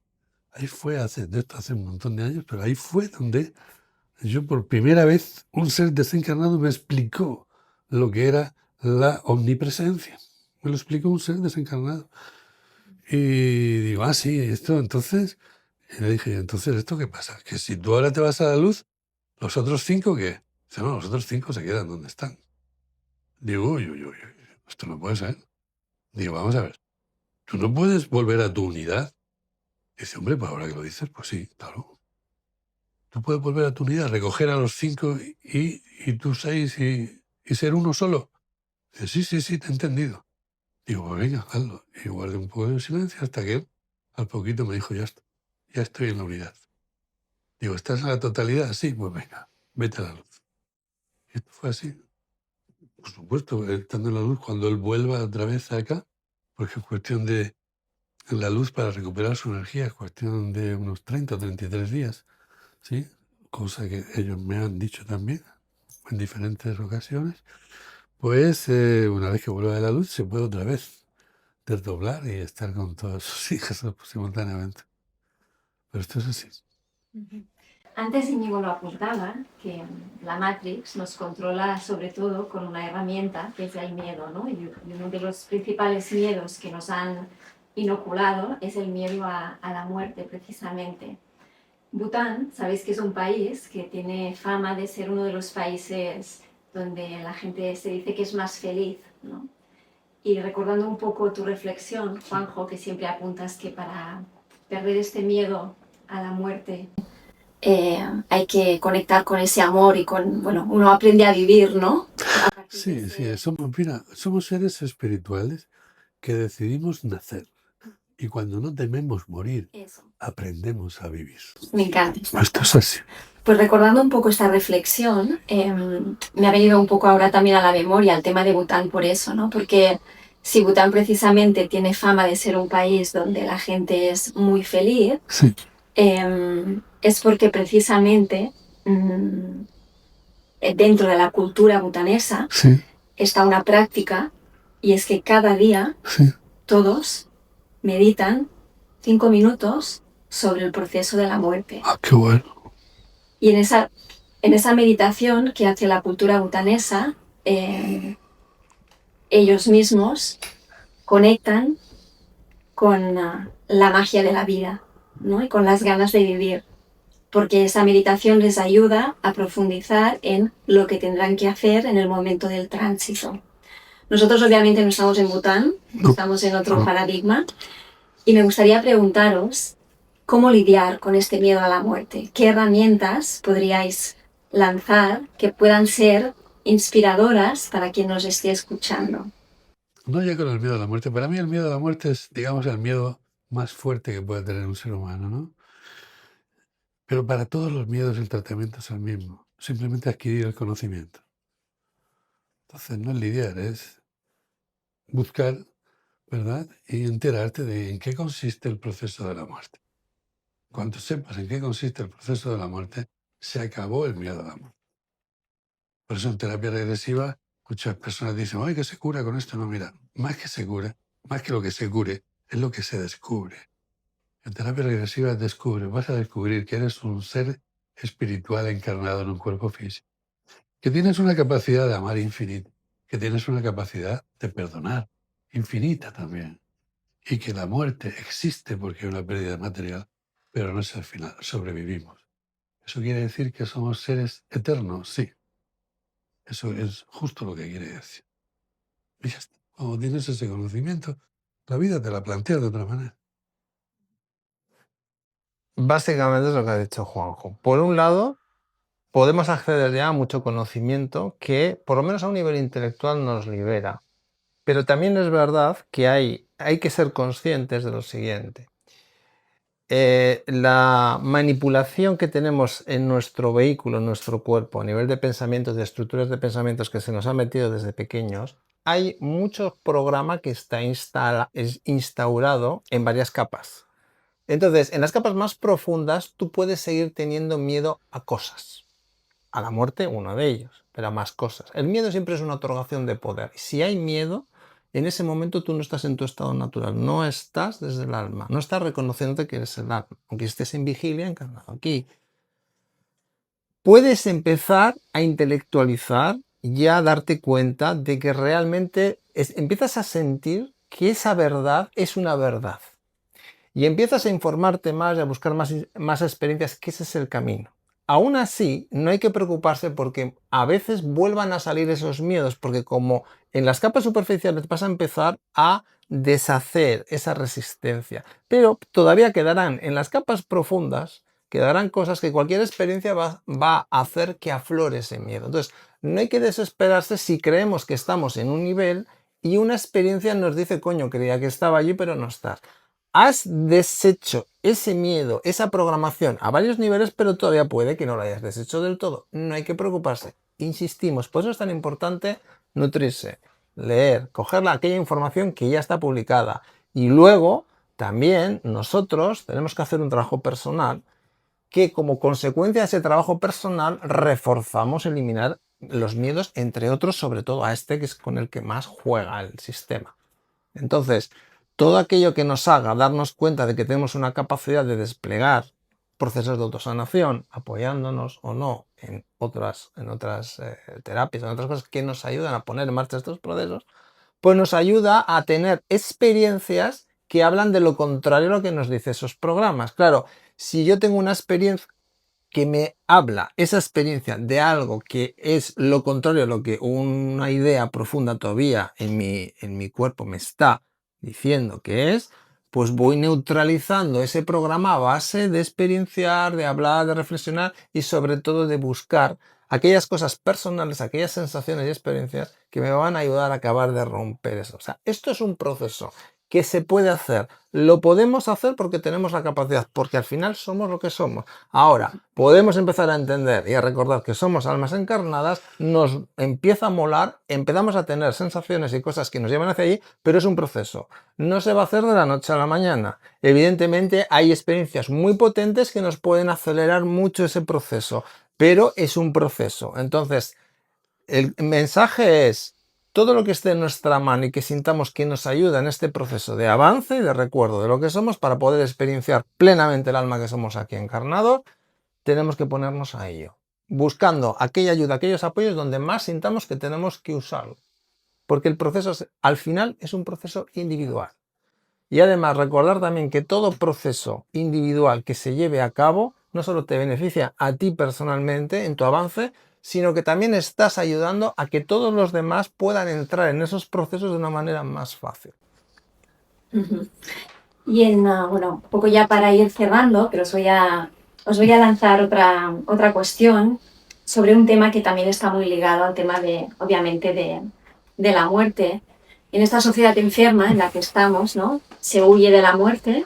Ahí fue de esto hace un montón de años, pero ahí fue donde yo por primera vez un ser desencarnado me explicó lo que era la omnipresencia. Me lo explicó un ser desencarnado. Y digo, ah, sí, esto entonces. Y le dije, entonces, ¿esto qué pasa? Que si tú ahora te vas a la luz, ¿los otros 5 qué? Dice, no, los otros 5 se quedan donde están. Digo, uy, uy, uy, uy, esto no puede ser. Digo, vamos a ver, tú no puedes volver a tu unidad. Dice, hombre, pues ahora que lo dices, pues sí, claro. Tú puedes volver a tu unidad, recoger a los 5 y tú 6 y ser uno solo. Dice, sí, sí, sí, te he entendido. Digo, pues venga, hazlo. Y guardé un poco de silencio hasta que él, al poquito, me dijo, ya está, ya estoy en la unidad. Digo, ¿estás en la totalidad? Sí, pues venga, vete a la luz. Y esto fue así. Por supuesto, él estando en la luz, cuando él vuelva otra vez acá, porque es cuestión de la luz para recuperar su energía, es cuestión de unos 30 o 33 días, ¿sí? Cosa que ellos me han dicho también en diferentes ocasiones. Pues una vez que vuelva de la luz, se puede otra vez desdoblar y estar con todas sus hijas simultáneamente. Pero esto es así. Antes Íñigo lo apuntaba, que la Matrix nos controla sobre todo con una herramienta que es el miedo, ¿no? Y uno de los principales miedos que nos han inoculado es el miedo a la muerte, precisamente. Bután, sabéis que es un país que tiene fama de ser uno de los países donde la gente se dice que es más feliz, ¿no? Y recordando un poco tu reflexión, Juanjo, que siempre apuntas que para perder este miedo a la muerte hay que conectar con ese amor y con, bueno, uno aprende a vivir, ¿no? Sí, sí, somos seres espirituales que decidimos nacer. Y cuando no tememos morir, Eso. aprendemos a vivir. Me encanta. Esto es así. Pues recordando un poco esta reflexión, me ha venido un poco ahora también a la memoria el tema de Bután por eso, ¿no? Porque si Bután precisamente tiene fama de ser un país donde la gente es muy feliz, Sí. Es porque precisamente dentro de la cultura butanesa Sí, está una práctica y es que cada día sí. todos meditan 5 minutos sobre el proceso de la muerte. Ah, qué bueno. Y en esa meditación que hace la cultura butanesa, ellos mismos conectan con la magia de la vida, ¿no? Y con las ganas de vivir, porque esa meditación les ayuda a profundizar en lo que tendrán que hacer en el momento del tránsito. Nosotros obviamente no estamos en Bután, No. estamos en otro paradigma, y me gustaría preguntaros cómo lidiar con este miedo a la muerte. ¿Qué herramientas podríais lanzar que puedan ser inspiradoras para quien nos esté escuchando? No ya con el miedo a la muerte. Para mí el miedo a la muerte es, digamos, el miedo más fuerte que puede tener un ser humano, ¿no? Pero para todos los miedos el tratamiento es el mismo. Simplemente adquirir el conocimiento. Entonces no es lidiar, es buscar, ¿verdad? Y enterarte de en qué consiste el proceso de la muerte. Cuando sepas en qué consiste el proceso de la muerte, se acabó el miedo a la muerte. Por eso en terapia regresiva muchas personas dicen, ay, que se cura con esto. No, mira, más que se cure, más que lo que se cure, es lo que se descubre. En terapia regresiva vas a descubrir que eres un ser espiritual encarnado en un cuerpo físico, que tienes una capacidad de amar infinita, que tienes una capacidad de perdonar infinita también, y que la muerte existe porque hay una pérdida material, pero no es el final, sobrevivimos. ¿Eso quiere decir que somos seres eternos? Sí, eso es justo lo que quiere decir. Y ya está. Cuando tienes ese conocimiento, la vida te la plantea de otra manera. Básicamente es lo que ha dicho Juanjo. Por un lado, podemos acceder ya a mucho conocimiento que, por lo menos a un nivel intelectual, nos libera. Pero también es verdad que hay que ser conscientes de lo siguiente. La manipulación que tenemos en nuestro vehículo, en nuestro cuerpo, a nivel de pensamientos, de estructuras de pensamientos que se nos ha metido desde pequeños, hay mucho programa que está instaurado en varias capas. Entonces, en las capas más profundas, tú puedes seguir teniendo miedo a cosas. A la muerte, uno de ellos, pero a más cosas. El miedo siempre es una otorgación de poder. Si hay miedo, en ese momento tú no estás en tu estado natural, no estás desde el alma, no estás reconociéndote que eres el alma, aunque estés en vigilia encarnado aquí. Puedes empezar a intelectualizar y a darte cuenta de que realmente empiezas a sentir que esa verdad es una verdad. Y empiezas a informarte más y a buscar más experiencias, que ese es el camino. Aún así, no hay que preocuparse porque a veces vuelvan a salir esos miedos, porque como en las capas superficiales vas a empezar a deshacer esa resistencia, pero todavía quedarán en las capas profundas, quedarán cosas que cualquier experiencia va a hacer que aflore ese miedo. Entonces, no hay que desesperarse si creemos que estamos en un nivel y una experiencia nos dice, coño, creía que estaba allí, pero no estás. Has deshecho ese miedo, esa programación a varios niveles, pero todavía puede que no lo hayas deshecho del todo. No hay que preocuparse. Insistimos, por eso es tan importante nutrirse, leer, coger aquella información que ya está publicada. Y luego, también nosotros tenemos que hacer un trabajo personal que como consecuencia de ese trabajo personal reforzamos eliminar los miedos, entre otros, sobre todo a este que es con el que más juega el sistema. Entonces, todo aquello que nos haga darnos cuenta de que tenemos una capacidad de desplegar procesos de autosanación, apoyándonos o no en otras terapias, en otras cosas que nos ayudan a poner en marcha estos procesos, pues nos ayuda a tener experiencias que hablan de lo contrario a lo que nos dicen esos programas. Claro, si yo tengo una experiencia que me habla, esa experiencia de algo que es lo contrario a lo que una idea profunda todavía en mi cuerpo me está diciendo que es, pues voy neutralizando ese programa a base de experienciar, de hablar, de reflexionar y sobre todo de buscar aquellas cosas personales, aquellas sensaciones y experiencias que me van a ayudar a acabar de romper eso. O sea, esto es un proceso que se puede hacer. Lo podemos hacer porque tenemos la capacidad, porque al final somos lo que somos. Ahora, podemos empezar a entender y a recordar que somos almas encarnadas, nos empieza a molar, empezamos a tener sensaciones y cosas que nos llevan hacia allí, pero es un proceso. No se va a hacer de la noche a la mañana. Evidentemente hay experiencias muy potentes que nos pueden acelerar mucho ese proceso, pero es un proceso. Entonces, el mensaje es todo lo que esté en nuestra mano y que sintamos que nos ayuda en este proceso de avance y de recuerdo de lo que somos para poder experienciar plenamente el alma que somos aquí encarnados, tenemos que ponernos a ello, buscando aquella ayuda, aquellos apoyos donde más sintamos que tenemos que usarlo. Porque el proceso al final es un proceso individual. Y además recordar también que todo proceso individual que se lleve a cabo no solo te beneficia a ti personalmente en tu avance, sino que también estás ayudando a que todos los demás puedan entrar en esos procesos de una manera más fácil. Ujú. Y bueno, un poco ya para ir cerrando, pero os voy a lanzar otra cuestión sobre un tema que también está muy ligado al tema obviamente, de la muerte. En esta sociedad enferma en la que estamos, ¿no? Se huye de la muerte,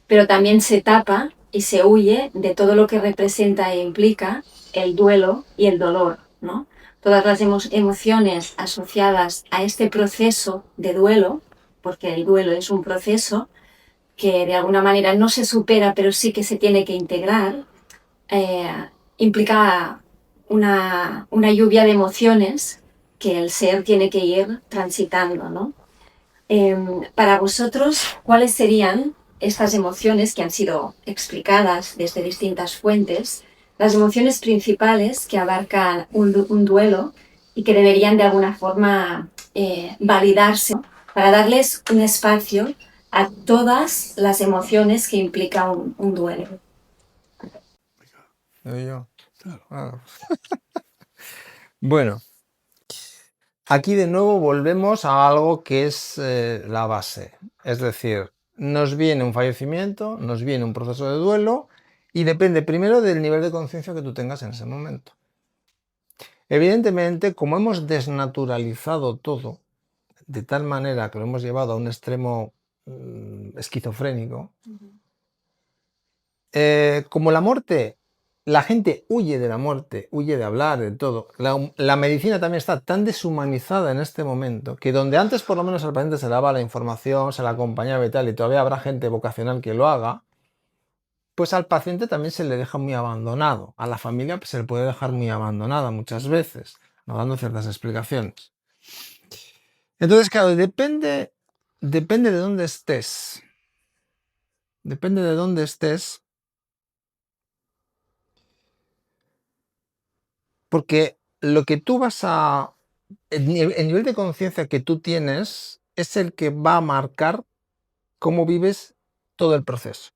pero también se tapa y se huye de todo lo que representa e implica el duelo y el dolor, ¿no? Todas las emociones asociadas a este proceso de duelo, porque el duelo es un proceso que de alguna manera no se supera, pero sí que se tiene que integrar, implica una lluvia de emociones que el ser tiene que ir transitando, ¿no? Para vosotros, ¿cuáles serían estas emociones que han sido explicadas desde distintas fuentes, las emociones principales que abarcan un duelo y que deberían de alguna forma validarse, ¿no? Para darles un espacio a todas las emociones que implica un duelo? Bueno, aquí de nuevo volvemos a algo que es la base. Es decir, nos viene un fallecimiento, nos viene un proceso de duelo Y depende primero del nivel de conciencia que tú tengas en ese momento. Evidentemente, como hemos desnaturalizado todo, de tal manera que lo hemos llevado a un extremo esquizofrénico, como la muerte, la gente huye de la muerte, huye de hablar, de todo. La medicina también está tan deshumanizada en este momento que donde antes por lo menos al paciente se le daba la información, se le acompañaba y tal, y todavía habrá gente vocacional que lo haga, pues al paciente también se le deja muy abandonado. A la familia pues, se le puede dejar muy abandonada muchas veces, no dando ciertas explicaciones. Entonces, claro, depende de dónde estés. Depende de dónde estés. Porque lo que tú vas a... El nivel de conciencia que tú tienes es el que va a marcar cómo vives todo el proceso.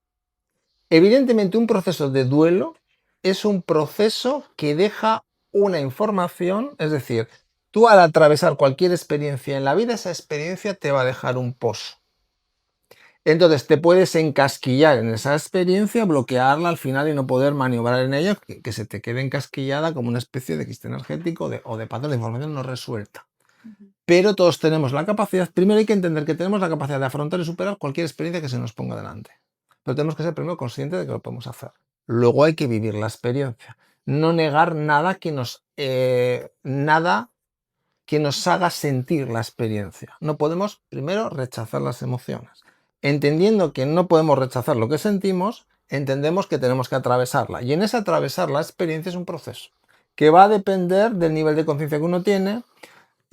Evidentemente, un proceso de duelo es un proceso que deja una información, es decir, tú al atravesar cualquier experiencia en la vida, esa experiencia te va a dejar un pozo. Entonces te puedes encasquillar en esa experiencia, bloquearla al final y no poder maniobrar en ella, que se te quede encasquillada como una especie de quiste energético o de patrón de información no resuelta. Pero todos tenemos la capacidad, primero hay que entender que tenemos la capacidad de afrontar y superar cualquier experiencia que se nos ponga delante. Pero tenemos que ser primero conscientes de que lo podemos hacer. Luego hay que vivir la experiencia. No negar nada que nos haga sentir la experiencia. No podemos primero rechazar las emociones. Entendiendo que no podemos rechazar lo que sentimos, entendemos que tenemos que atravesarla. Y en ese atravesar la experiencia es un proceso que va a depender del nivel de conciencia que uno tiene,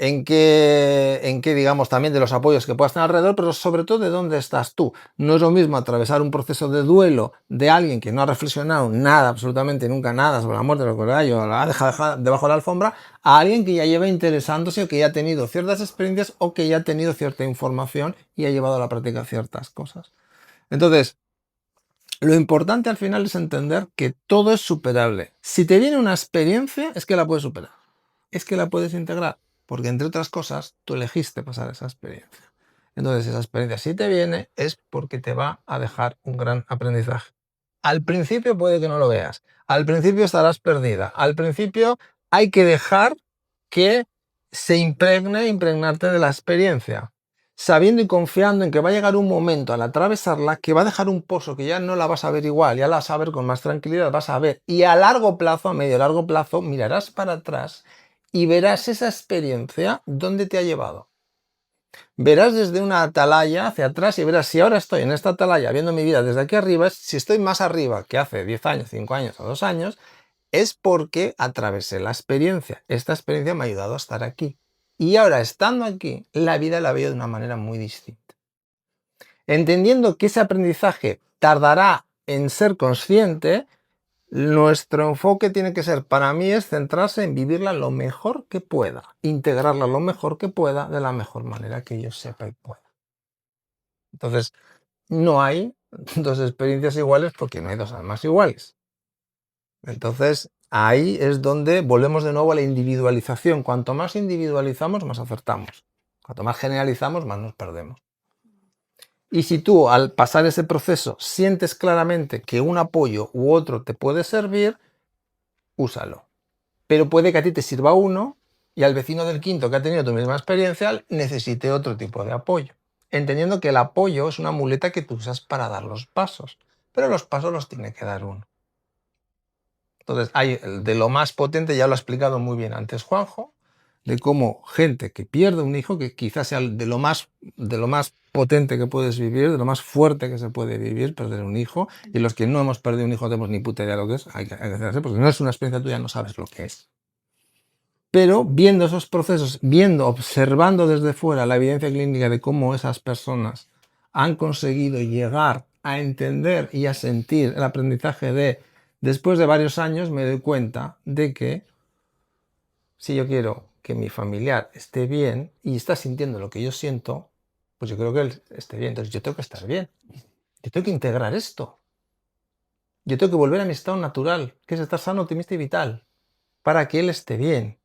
en qué, digamos, también de los apoyos que puedas tener alrededor, pero sobre todo de dónde estás tú. No es lo mismo atravesar un proceso de duelo de alguien que no ha reflexionado nada, absolutamente nunca nada sobre la muerte, lo que o la ha dejado debajo de la alfombra, a alguien que ya lleva interesándose o que ya ha tenido ciertas experiencias o que ya ha tenido cierta información y ha llevado a la práctica ciertas cosas. Entonces, lo importante al final es entender que todo es superable. Si te viene una experiencia, es que la puedes superar. Es que la puedes integrar. Porque entre otras cosas, tú elegiste pasar esa experiencia. Entonces, esa experiencia si te viene es porque te va a dejar un gran aprendizaje. Al principio puede que no lo veas. Al principio estarás perdida. Al principio hay que dejar que se impregnarte de la experiencia, sabiendo y confiando en que va a llegar un momento al atravesarla que va a dejar un pozo que ya no la vas a ver igual, ya la vas a ver con más tranquilidad, vas a ver. Y a largo plazo, a medio largo plazo, mirarás para atrás y verás esa experiencia dónde te ha llevado. Verás desde una atalaya hacia atrás y verás si ahora estoy en esta atalaya viendo mi vida desde aquí arriba, si estoy más arriba que hace 10 años, 5 años o 2 años, es porque atravesé la experiencia. Esta experiencia me ha ayudado a estar aquí. Y ahora, estando aquí, la vida la veo de una manera muy distinta. Entendiendo que ese aprendizaje tardará en ser consciente, nuestro enfoque tiene que ser, para mí, es centrarse en vivirla lo mejor que pueda, integrarla lo mejor que pueda, de la mejor manera que yo sepa y pueda. Entonces, no hay dos experiencias iguales porque no hay dos almas iguales. Entonces, ahí es donde volvemos de nuevo a la individualización. Cuanto más individualizamos, más acertamos. Cuanto más generalizamos, más nos perdemos. Y si tú al pasar ese proceso sientes claramente que un apoyo u otro te puede servir, úsalo. Pero puede que a ti te sirva uno y al vecino del quinto que ha tenido tu misma experiencia necesite otro tipo de apoyo. Entendiendo que el apoyo es una muleta que tú usas para dar los pasos. Pero los pasos los tiene que dar uno. Entonces, hay de lo más potente, ya lo ha explicado muy bien antes Juanjo, de cómo gente que pierde un hijo, que quizás sea de lo más potente que puedes vivir, de lo más fuerte que se puede vivir, perder un hijo, y los que no hemos perdido un hijo no tenemos ni puta idea de lo que es, hay que hacerse, porque no es una experiencia tuya, no sabes lo que es. Pero viendo esos procesos, observando desde fuera la evidencia clínica de cómo esas personas han conseguido llegar a entender y a sentir el aprendizaje de, después de varios años me doy cuenta de que si yo quiero que mi familiar esté bien y está sintiendo lo que yo siento, pues yo creo que él esté bien. Entonces yo tengo que estar bien. Yo tengo que integrar esto. Yo tengo que volver a mi estado natural, que es estar sano, optimista y vital, para que él esté bien.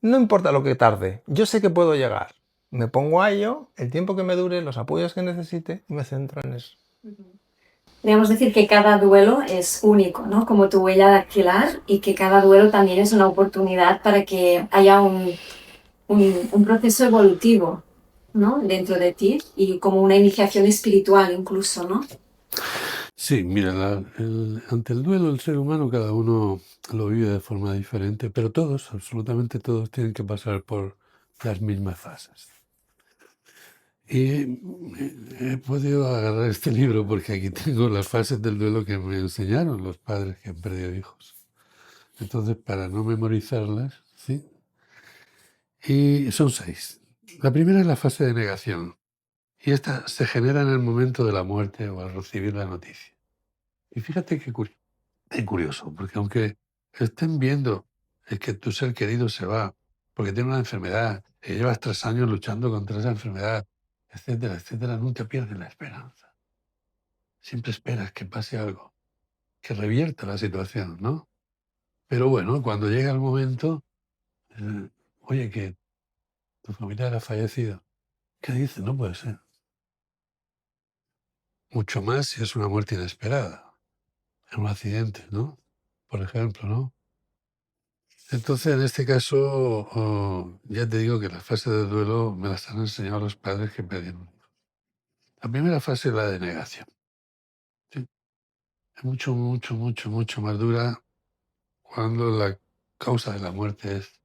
No importa lo que tarde, yo sé que puedo llegar. Me pongo a ello, el tiempo que me dure, los apoyos que necesite y me centro en eso. Podríamos decir que cada duelo es único, ¿no? Como tu huella dactilar, y que cada duelo también es una oportunidad para que haya un proceso evolutivo, ¿no? Dentro de ti, y como una iniciación espiritual incluso, ¿no? Sí, mira, ante el duelo el ser humano cada uno lo vive de forma diferente, pero todos, absolutamente todos, tienen que pasar por las mismas fases. Y he podido agarrar este libro porque aquí tengo las fases del duelo que me enseñaron los padres que han perdido hijos. Entonces, para no memorizarlas, ¿sí? Y son 6. La primera es la fase de negación. Y esta se genera en el momento de la muerte o al recibir la noticia. Y fíjate qué curioso, porque aunque estén viendo es que tu ser querido se va porque tiene una enfermedad y llevas 3 años luchando contra esa enfermedad, etcétera, etcétera, nunca pierdes la esperanza. Siempre esperas que pase algo, que revierta la situación, ¿no? Pero bueno, cuando llega el momento, oye, que tu familiar ha fallecido, ¿qué dices? No puede ser. Mucho más si es una muerte inesperada, en un accidente, ¿no? Por ejemplo, ¿no? Entonces, en este caso, ya te digo que las fases del duelo me las han enseñado los padres que perdieron. La primera fase es la de negación. ¿Sí? Es mucho, mucho, mucho, mucho más dura cuando la causa de la muerte es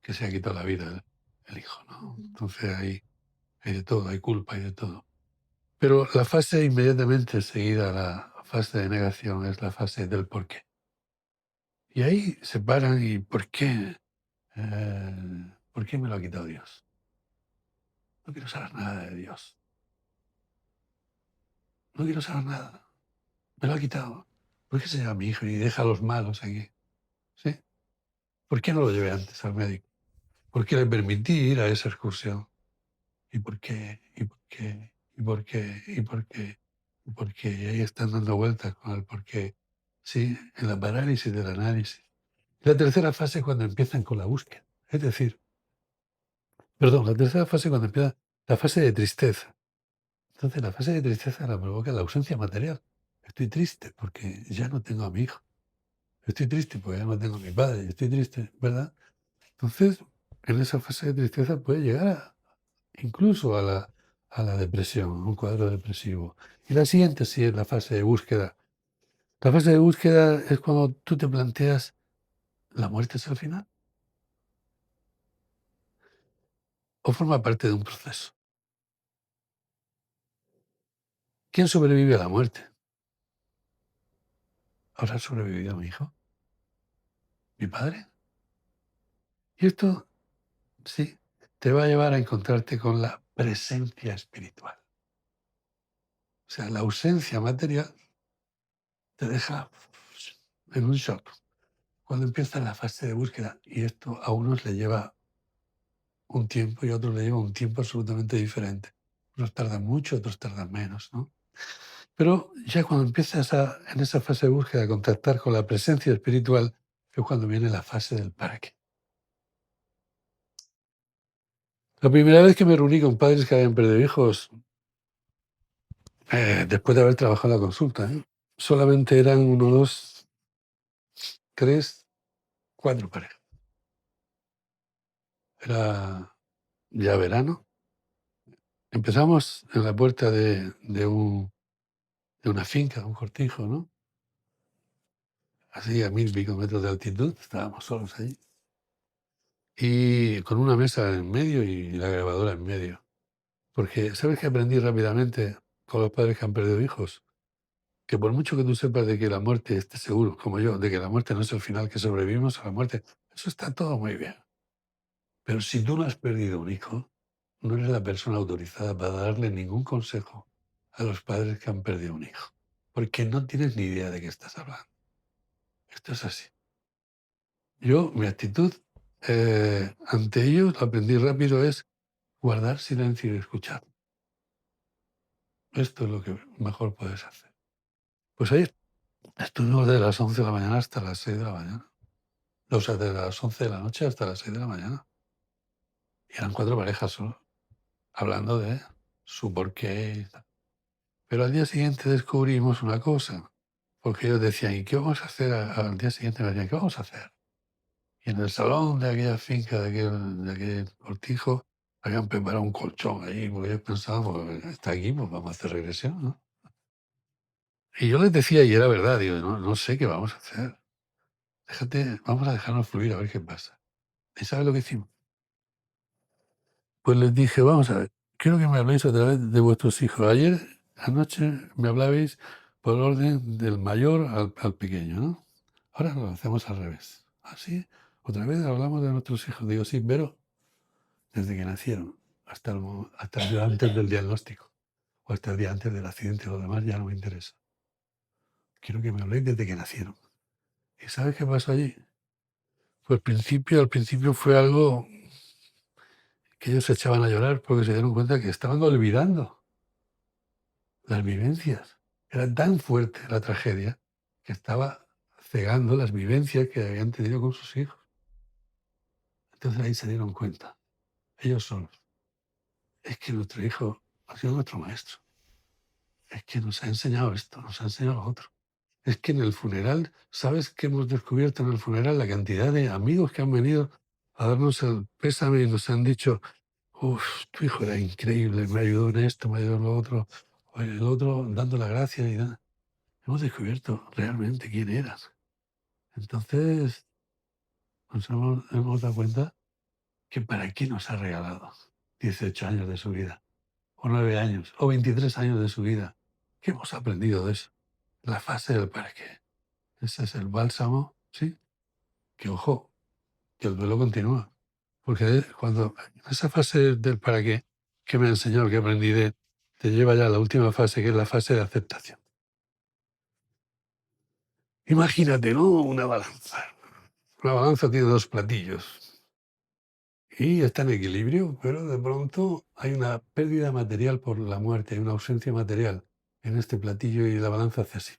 que se ha quitado la vida el hijo, ¿no? Entonces hay de todo, hay culpa y de todo. Pero la fase inmediatamente seguida a la fase de negación es la fase del por qué. Y ahí se paran y ¿por qué? ¿Por qué me lo ha quitado Dios? No quiero saber nada de Dios. No quiero saber nada. Me lo ha quitado. ¿Por qué se lleva a mi hijo y deja a los malos aquí? ¿Sí? ¿Por qué no lo llevé antes al médico? ¿Por qué le permití ir a esa excursión? ¿Y por qué? ¿Y por qué? ¿Y por qué? ¿Y por qué? ¿Y por qué? Y ahí están dando vueltas con el por qué. Sí, en la parálisis del análisis. La tercera fase es cuando empiezan con la búsqueda. Es decir, perdón, la tercera fase es cuando empieza la fase de tristeza. Entonces la fase de tristeza la provoca la ausencia material. Estoy triste porque ya no tengo a mi hijo. Estoy triste porque ya no tengo a mi padre. Estoy triste, ¿verdad? Entonces, en esa fase de tristeza puede llegar incluso a la depresión, un cuadro depresivo. Y la siguiente sí es la fase de búsqueda. La fase de búsqueda es cuando tú te planteas, ¿la muerte es el final? ¿O forma parte de un proceso? ¿Quién sobrevive a la muerte? ¿Habrá sobrevivido mi hijo? ¿Mi padre? Y esto, sí, te va a llevar a encontrarte con la presencia espiritual. O sea, la ausencia material te deja en un shock cuando empieza la fase de búsqueda. Y esto a unos le lleva un tiempo y a otros le lleva un tiempo absolutamente diferente. Unos tardan mucho, otros tardan menos, ¿no? Pero ya cuando empiezas en esa fase de búsqueda a contactar con la presencia espiritual, es cuando viene la fase del para qué. La primera vez que me reuní con padres que habían perdido hijos, después de haber trabajado en la consulta, solamente eran 1, 2, 3, 4 parejas. Era ya verano. Empezamos en la puerta de una finca, un cortijo, ¿no? Así a 1000 y pico metros de altitud, estábamos solos allí. Y con una mesa en medio y la grabadora en medio. Porque, ¿sabes qué aprendí rápidamente con los padres que han perdido hijos? Que por mucho que tú sepas de que la muerte, estés seguro, como yo, de que la muerte no es el final, que sobrevivimos a la muerte, eso está todo muy bien. Pero si tú no has perdido un hijo, no eres la persona autorizada para darle ningún consejo a los padres que han perdido un hijo. Porque no tienes ni idea de qué estás hablando. Esto es así. Yo, mi actitud ante ellos, lo aprendí rápido, es guardar silencio y escuchar. Esto es lo que mejor puedes hacer. Pues ahí estuvimos de las 11 de la mañana hasta las 6 de la mañana. O sea, de las 11 de la noche hasta las 6 de la mañana. Y eran 4 parejas solo, hablando de su porqué y tal. Pero al día siguiente descubrimos una cosa, porque ellos decían, ¿y qué vamos a hacer? Al día siguiente me decían, ¿qué vamos a hacer? Y en el salón de aquella finca, de aquel cortijo, habían preparado un colchón ahí, porque ellos pensaban, pues está aquí, pues vamos a hacer regresión, ¿no? Y yo les decía, y era verdad, digo, no sé qué vamos a hacer. Vamos a dejarnos fluir a ver qué pasa. ¿Y sabes lo que hicimos? Pues les dije, vamos a ver, quiero que me habléis otra vez de vuestros hijos. Ayer anoche me hablabais por orden del mayor al pequeño, ¿no? Ahora lo hacemos al revés. Así, otra vez hablamos de nuestros hijos. Digo, sí, pero desde que nacieron hasta el día antes del diagnóstico o hasta el día antes del accidente, lo demás ya no me interesa. Quiero que me habléis desde que nacieron. ¿Y sabes qué pasó allí? Pues al principio fue algo que ellos se echaban a llorar porque se dieron cuenta que estaban olvidando las vivencias. Era tan fuerte la tragedia que estaba cegando las vivencias que habían tenido con sus hijos. Entonces ahí se dieron cuenta, ellos solos. Es que nuestro hijo ha sido nuestro maestro. Es que nos ha enseñado esto, nos ha enseñado lo otro. Es que en el funeral, ¿sabes qué hemos descubierto en el funeral? La cantidad de amigos que han venido a darnos el pésame y nos han dicho, uff, tu hijo era increíble, me ayudó en esto, me ayudó en lo otro, o el otro dando la gracia y nada. Hemos descubierto realmente quién eras. Entonces nos hemos dado cuenta que para qué nos ha regalado 18 años de su vida, o 9 años, o 23 años de su vida. ¿Qué hemos aprendido de eso? La fase del para qué. Ese es el bálsamo, ¿sí? Que ojo, que el duelo continúa. Porque cuando esa fase del para qué, que me ha enseñado, que aprendí te lleva ya a la última fase, que es la fase de aceptación. Imagínate, ¿no? Una balanza. Una balanza tiene dos platillos y está en equilibrio, pero de pronto hay una pérdida material por la muerte, hay una ausencia material en este platillo y la balanza hace así.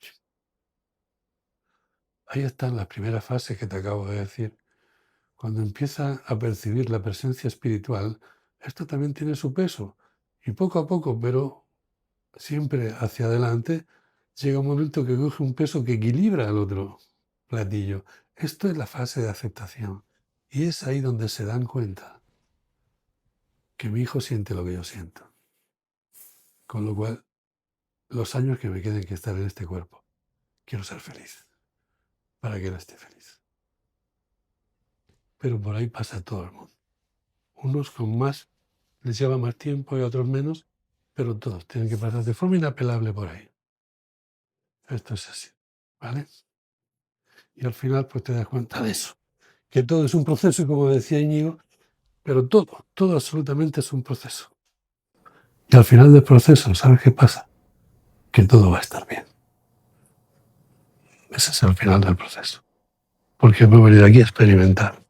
Ahí están las primeras fases que te acabo de decir. Cuando empieza a percibir la presencia espiritual, esto también tiene su peso. Y poco a poco, pero siempre hacia adelante, llega un momento que coge un peso que equilibra el otro platillo. Esto es la fase de aceptación. Y es ahí donde se dan cuenta que mi hijo siente lo que yo siento. Con lo cual, los años que me queden que estar en este cuerpo, quiero ser feliz, para que él esté feliz. Pero por ahí pasa todo el mundo. Unos con más, les lleva más tiempo y otros menos, pero todos tienen que pasar de forma inapelable por ahí. Esto es así, ¿vale? Y al final pues te das cuenta de eso, que todo es un proceso, como decía Íñigo, pero todo absolutamente es un proceso. Y al final del proceso, ¿sabes qué pasa? Que todo va a estar bien. Ese es el final del proceso. Porque hemos venido aquí a experimentar.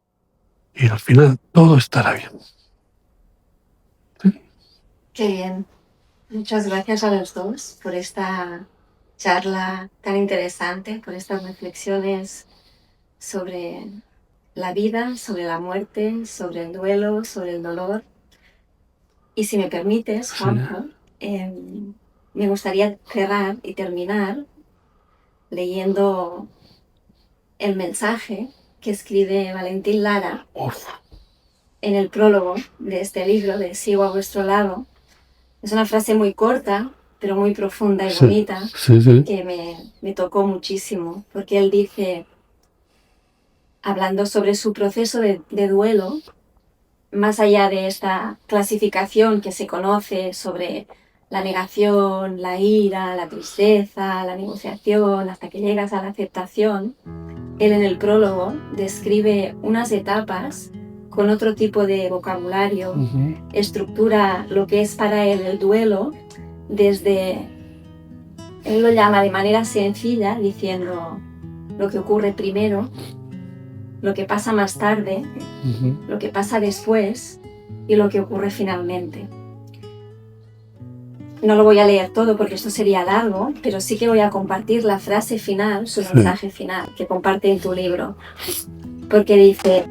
Y al final todo estará bien. ¿Sí? Qué bien. Muchas gracias a los dos por esta charla tan interesante, por estas reflexiones sobre la vida, sobre la muerte, sobre el duelo, sobre el dolor. Y si me permites, Juanjo, me gustaría cerrar y terminar leyendo el mensaje que escribe Valentín Lara Uf. en el prólogo de este libro de Sigo a vuestro lado. Es una frase muy corta, pero muy profunda y bonita, que me tocó muchísimo, porque él dice, hablando sobre su proceso de duelo, más allá de esta clasificación que se conoce sobre la negación, la ira, la tristeza, la negociación, hasta que llegas a la aceptación, él en el prólogo describe unas etapas con otro tipo de vocabulario, estructura lo que es para él el duelo desde, él lo llama de manera sencilla, diciendo lo que ocurre primero, lo que pasa más tarde, lo que pasa después y lo que ocurre finalmente. No lo voy a leer todo porque esto sería largo, pero sí que voy a compartir la frase final, su mensaje final, que comparte en tu libro. Porque dice,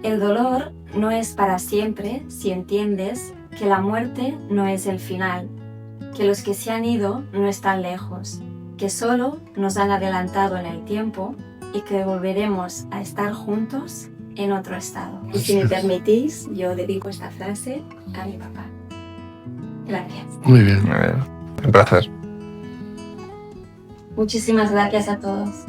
el dolor no es para siempre si entiendes que la muerte no es el final. que los que se han ido no están lejos, que solo nos han adelantado en el tiempo y que volveremos a estar juntos en otro estado. Y si me permitís, yo dedico esta frase a mi papá. Gracias. Muy bien. Muy bien. Un placer. Muchísimas gracias a todos.